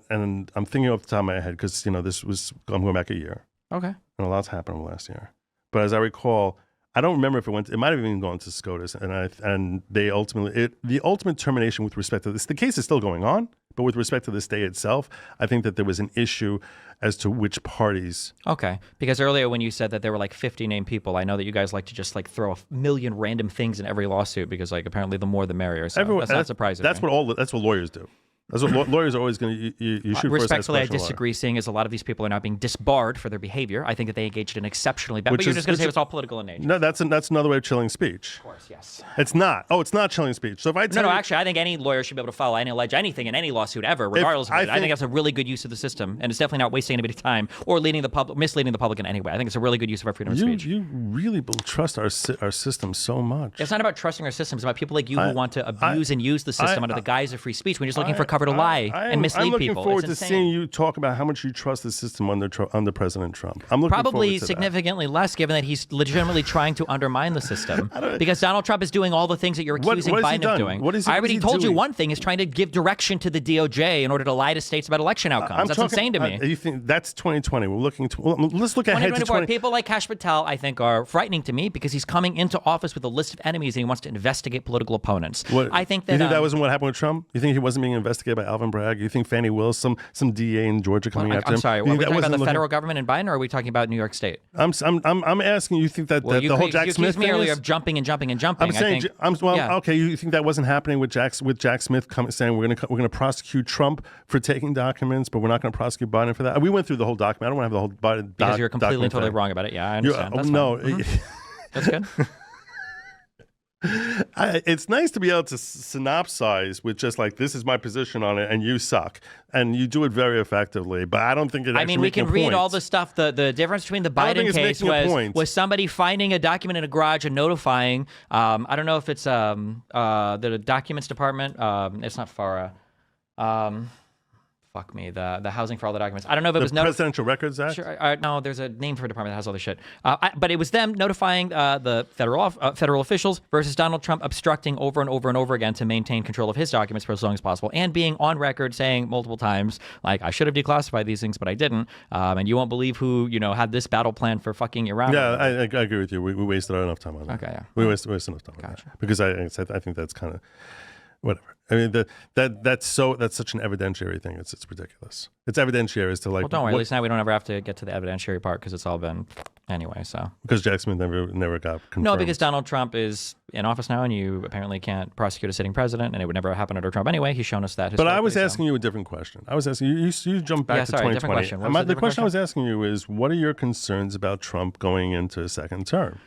thinking off the top of my head because I'm going back a year. Okay. And a lot's happened over the last year, but as I recall. I don't remember if it might have even gone to SCOTUS, and they ultimately, the ultimate termination with respect to this, the case is still going on, but with respect to the stay itself, I think that there was an issue as to which parties. Okay, because earlier when you said that there were like 50 named people, I know that you guys like to just like throw a million random things in every lawsuit because like apparently the more the merrier. So that's not surprising. That's what lawyers do. That's what lawyers are always going to. You shoot respectfully, I disagree. Seeing as a lot of these people are now being disbarred for their behavior, I think that they engaged in exceptionally bad. But you're just going to say it's all political in nature. No, that's another way of chilling speech. Of course, yes. It's not. Oh, it's not chilling speech. So if I actually, I think any lawyer should be able to file and allege anything in any lawsuit ever, regardless of it. I think that's a really good use of the system, and it's definitely not wasting anybody's time or misleading the public in any way. I think it's a really good use of our freedom of speech. You really trust our system so much. It's not about trusting our systems. It's about people like you who want to abuse and use the system under the guise of free speech. We're just looking for uncover, to lie and mislead I'm looking people. forward It's to insane. seeing you talk about how much you trust the system under President Trump. I'm looking Probably forward to significantly less, given that he's legitimately trying to undermine the system. Because Donald Trump is doing all the things that you're accusing what has he Biden done? of doing. What is he- I what is already he told you doing? one thing is trying to give direction to the DOJ in order to lie to states about election outcomes. That's insane to me. You think that's 2020? We're looking to. Well, let's look ahead to 2024. People like Kash Patel, I think, are frightening to me because he's coming into office with a list of enemies and he wants to investigate political opponents. I think that. You think that wasn't what happened with Trump? You think he wasn't being investigated by Alvin Bragg? You think Fannie Willis, some DA in Georgia coming after him? I'm sorry. Are You we think that talking about wasn't the federal government and Biden, or are we talking about New York State? I'm asking you. Think that Well, the whole Jack Smith me thing earlier is? of jumping and jumping and jumping. I'm saying, yeah. okay. You think that wasn't happening with Jack Smith saying we're going to prosecute Trump for taking documents, but we're not going to prosecute Biden for that? We went through the whole document. I don't want to have the whole Biden because you're completely and totally thing. wrong about it. Yeah, I understand. That's no. fine. That's good. It's nice to be able to synopsize with just like, this is my position on it and you suck, and you do it very effectively, but I don't think it actually we can read all the stuff. The difference between the Biden case was somebody finding a document in a garage and notifying, I don't know if it's the documents department, it's not FARA, fuck me, the Housing for All the Documents. I don't know if it was Presidential Records Act. Sure, no, there's a name for a department that has all this shit. But it was them notifying the federal officials versus Donald Trump obstructing over and over and over again to maintain control of his documents for as long as possible, and being on record saying multiple times, like, I should have declassified these things, but I didn't. And you won't believe who had this battle plan for fucking Iran. Yeah, I agree with you. We wasted enough time on that. Okay, yeah. We wasted enough time on that. Because I think that's kind of whatever. I mean, that's such an evidentiary thing. It's ridiculous. It's evidentiary as to like. Well, don't worry. At least now we don't ever have to get to the evidentiary part because it's all been anyway. So because Jack Smith never got confirmed. No, because Donald Trump is in office now, and you apparently can't prosecute a sitting president, and it would never happen under Trump anyway. He's shown us that. But I was asking you a different question. I was asking you jumped back to 2020. Different question. What was The question I was asking you is, what are your concerns about Trump going into a second term?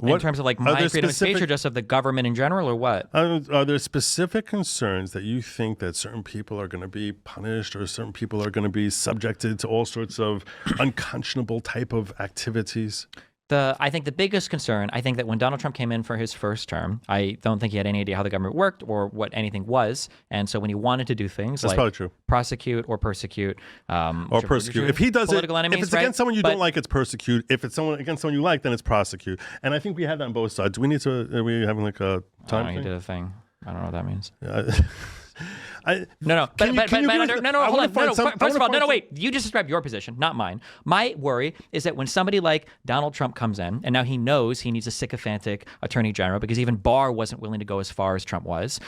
In terms of like my freedom of speech, or just of the government in general, or what? Are there specific concerns that you think that certain people are going to be punished, or certain people are going to be subjected to all sorts of unconscionable type of activities? I think the biggest concern, I think that when Donald Trump came in for his first term, I don't think he had any idea how the government worked or what anything was. And so when he wanted to do things That's probably true. Prosecute or persecute. If he does it, enemies, if it's against someone you don't like, it's persecute. If it's against someone you like, then it's prosecute. And I think we have that on both sides. Do we need to, are we having like a time thing? He did a thing. I don't know what that means. Hold on. Wait. You just described your position, not mine. My worry is that when somebody like Donald Trump comes in, and now he knows he needs a sycophantic attorney general, because even Barr wasn't willing to go as far as Trump was.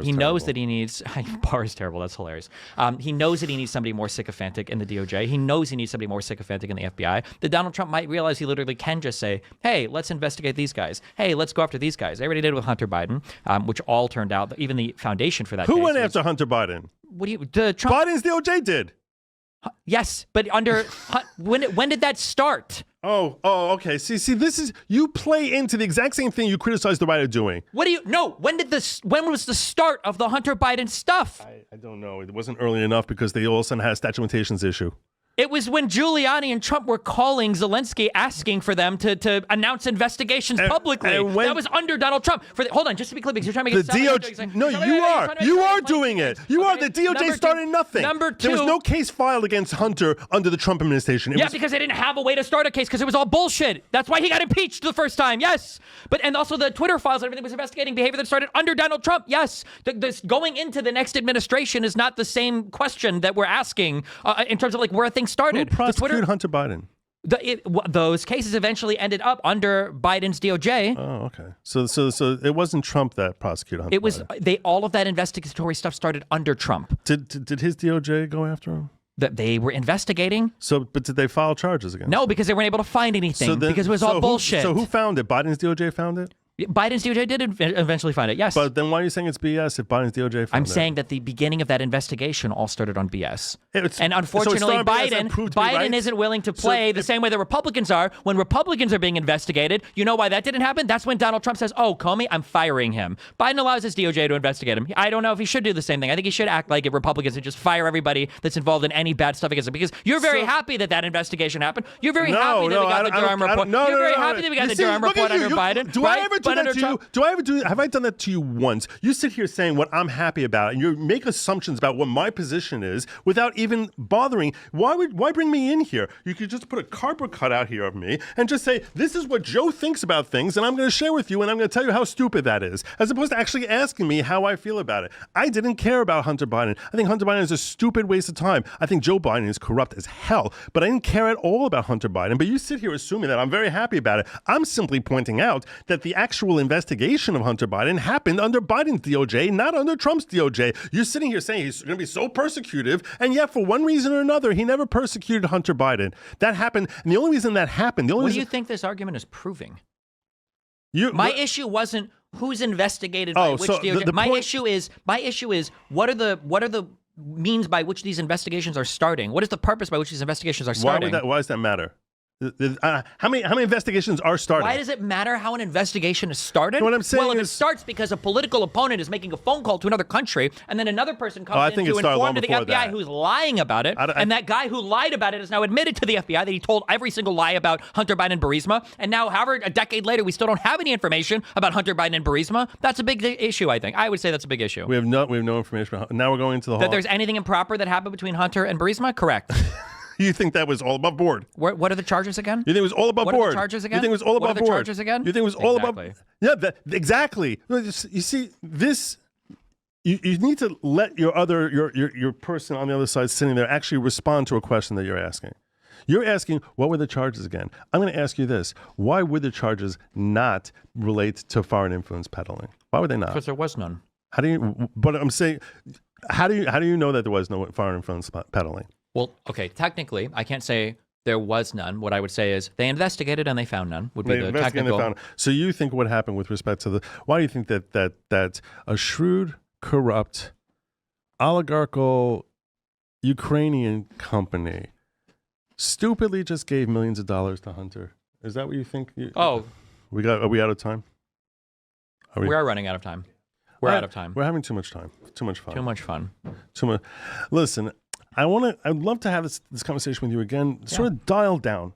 He knows that he needs Barr is terrible. That's hilarious. He knows that he needs somebody more sycophantic in the DOJ. He knows he needs somebody more sycophantic in the FBI. That Donald Trump might realize he literally can just say, "Hey, let's investigate these guys. Hey, let's go after these guys." They already did it with Hunter Biden, which all turned out. Even the foundation for that. Who went after Hunter Biden? What do you? Trump? Biden's DOJ did. Yes, but under when did that start? Oh, okay. See, this is, you play into the exact same thing you criticize the right of doing. What do you? No. When was the start of the Hunter Biden stuff? I don't know. It wasn't early enough because they all of a sudden had a statute of limitations issue. It was when Giuliani and Trump were calling Zelensky, asking for them to announce investigations publicly. That was under Donald Trump. Hold on, just to be clear, because you're trying to make it sound like No, you are doing it. You are. The DOJ started nothing. Number two, there was no case filed against Hunter under the Trump administration. Because they didn't have a way to start a case because it was all bullshit. That's why he got impeached the first time. Yes, and also the Twitter files and everything was investigating behavior that started under Donald Trump. Yes, this going into the next administration is not the same question that we're asking in terms of like where things started. Who prosecuted Hunter Biden? Those cases eventually ended up under Biden's DOJ. Oh, okay. So it wasn't Trump that prosecuted Hunter. It was Biden. All of that investigatory stuff started under Trump. Did his DOJ go after him? That they were investigating. But did they file charges against him? No, because they weren't able to find anything because it was all bullshit. So who found it? Biden's DOJ found it? Biden's DOJ did eventually find it, yes. But then why are you saying it's BS if Biden's DOJ found it? I'm saying that the beginning of that investigation all started on BS. And unfortunately, Biden isn't willing to play the same way the Republicans are. When Republicans are being investigated, you know why that didn't happen? That's when Donald Trump says, "Oh, Comey, I'm firing him." Biden allows his DOJ to investigate him. I don't know if he should do the same thing. I think he should act like Republicans and just fire everybody that's involved in any bad stuff against him. Because you're very happy that investigation happened. You're very happy that we got the Durham report. You're very happy that we got the Durham report under Biden. Do I ever but that under to Trump, you? Do I ever do? Have I done that to you once? You sit here saying what I'm happy about, and you make assumptions about what my position is without even bothering. Why bring me in here? You could just put a cardboard cutout here of me and just say, this is what Joe thinks about things, and I'm going to share with you, and I'm going to tell you how stupid that is, as opposed to actually asking me how I feel about it. I didn't care about Hunter Biden. I think Hunter Biden is a stupid waste of time. I think Joe Biden is corrupt as hell, but I didn't care at all about Hunter Biden. But you sit here assuming that I'm very happy about it. I'm simply pointing out that the actual investigation of Hunter Biden happened under Biden's DOJ, not under Trump's DOJ. You're sitting here saying he's going to be so persecutive, and yet for one reason or another, he never persecuted Hunter Biden. That happened, and the only reason that happened, what do you think this argument is proving? My issue wasn't who's investigated by which DOJ. My issue is what are the means by which these investigations are starting? What is the purpose by which these investigations are starting? Why does that matter? How many investigations are starting? Why does it matter how an investigation is started? What I'm saying if it starts because a political opponent is making a phone call to another country, and then another person comes in to inform to the FBI who's lying about it, and that guy who lied about it is now admitted to the FBI that he told every single lie about Hunter Biden and Burisma, and now, however, a decade later, we still don't have any information about Hunter Biden and Burisma. That's a big issue, I think. I would say that's a big issue. We have no information. Now we're going into the whole... That there's anything improper that happened between Hunter and Burisma? Correct. You think that was all above board? What are the charges again? You think it was all above board? What are the charges again? You think it was all above board? What are the charges again? You think it was all above? Yeah, exactly. You see, this. You need to let your person on the other side sitting there actually respond to a question that you're asking. You're asking, what were the charges again? I'm going to ask you this. Why would the charges not relate to foreign influence peddling? Why would they not? Because there was none. How do you, but I'm saying, how do you know that there was no foreign influence peddling? Well, okay, technically, I can't say there was none. What I would say is they investigated and they found none. Would be the technical. So you think what happened with respect to why do you think that a shrewd, corrupt, oligarchical Ukrainian company stupidly just gave millions of dollars to Hunter? Is that what you think? Are we out of time? We are running out of time. We're out of time. We're having too much time. Too much fun. Too much fun. Too much. Listen, I'd love to have this conversation with you again. Sort of dial down.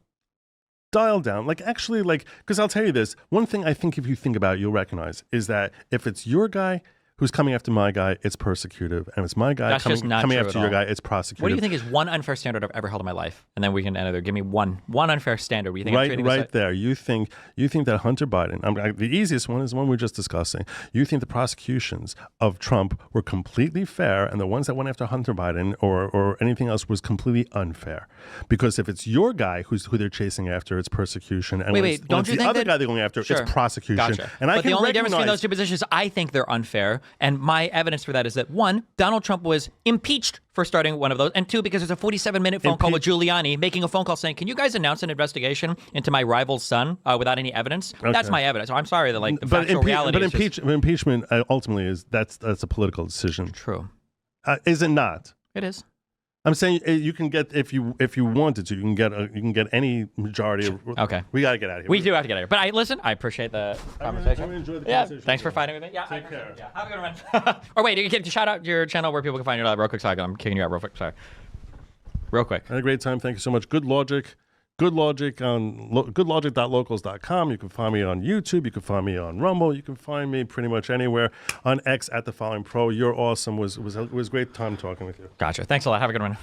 Like actually, because I'll tell you this. One thing I think if you think about it, you'll recognize is that if it's your guy who's coming after my guy, it's persecutive. And if it's my guy coming after your guy, it's prosecutive. What do you think is one unfair standard I've ever held in my life? And then we can end there. Give me one unfair standard. What do you think right there. You think that Hunter Biden, the easiest one is the one we're just discussing. You think the prosecutions of Trump were completely fair, and the ones that went after Hunter Biden or anything else was completely unfair. Because if it's your guy who they're chasing after, it's persecution. And when it's the other guy they're going after, it's prosecution. Gotcha. But the only difference between those two positions, I think they're unfair. And my evidence for that is that, one, Donald Trump was impeached for starting one of those, and two, because there's a 47-minute phone call with Giuliani making a phone call saying, can you guys announce an investigation into my rival's son without any evidence? Okay. That's my evidence. So I'm sorry that the factual reality is impeachment ultimately is that's a political decision. True. Is it not? It is. I'm saying you can get if you wanted to, you can get any majority. Okay, we got to get out of here. We do have to get out of here. But I appreciate the conversation. I really enjoyed the conversation. Thanks for fighting with me. Yeah, take care. Yeah, have a good one. Or wait, you can shout out your channel where people can find you live real quick. Sorry, I'm kicking you out real quick. Sorry, real quick. I had a great time. Thank you so much. Goodlawgic on goodlawgic.locals.com. You can find me on YouTube. You can find me on Rumble. You can find me pretty much anywhere on X @TheFollowingPro. You're awesome. Was a great time talking with you. Gotcha. Thanks a lot. Have a good one.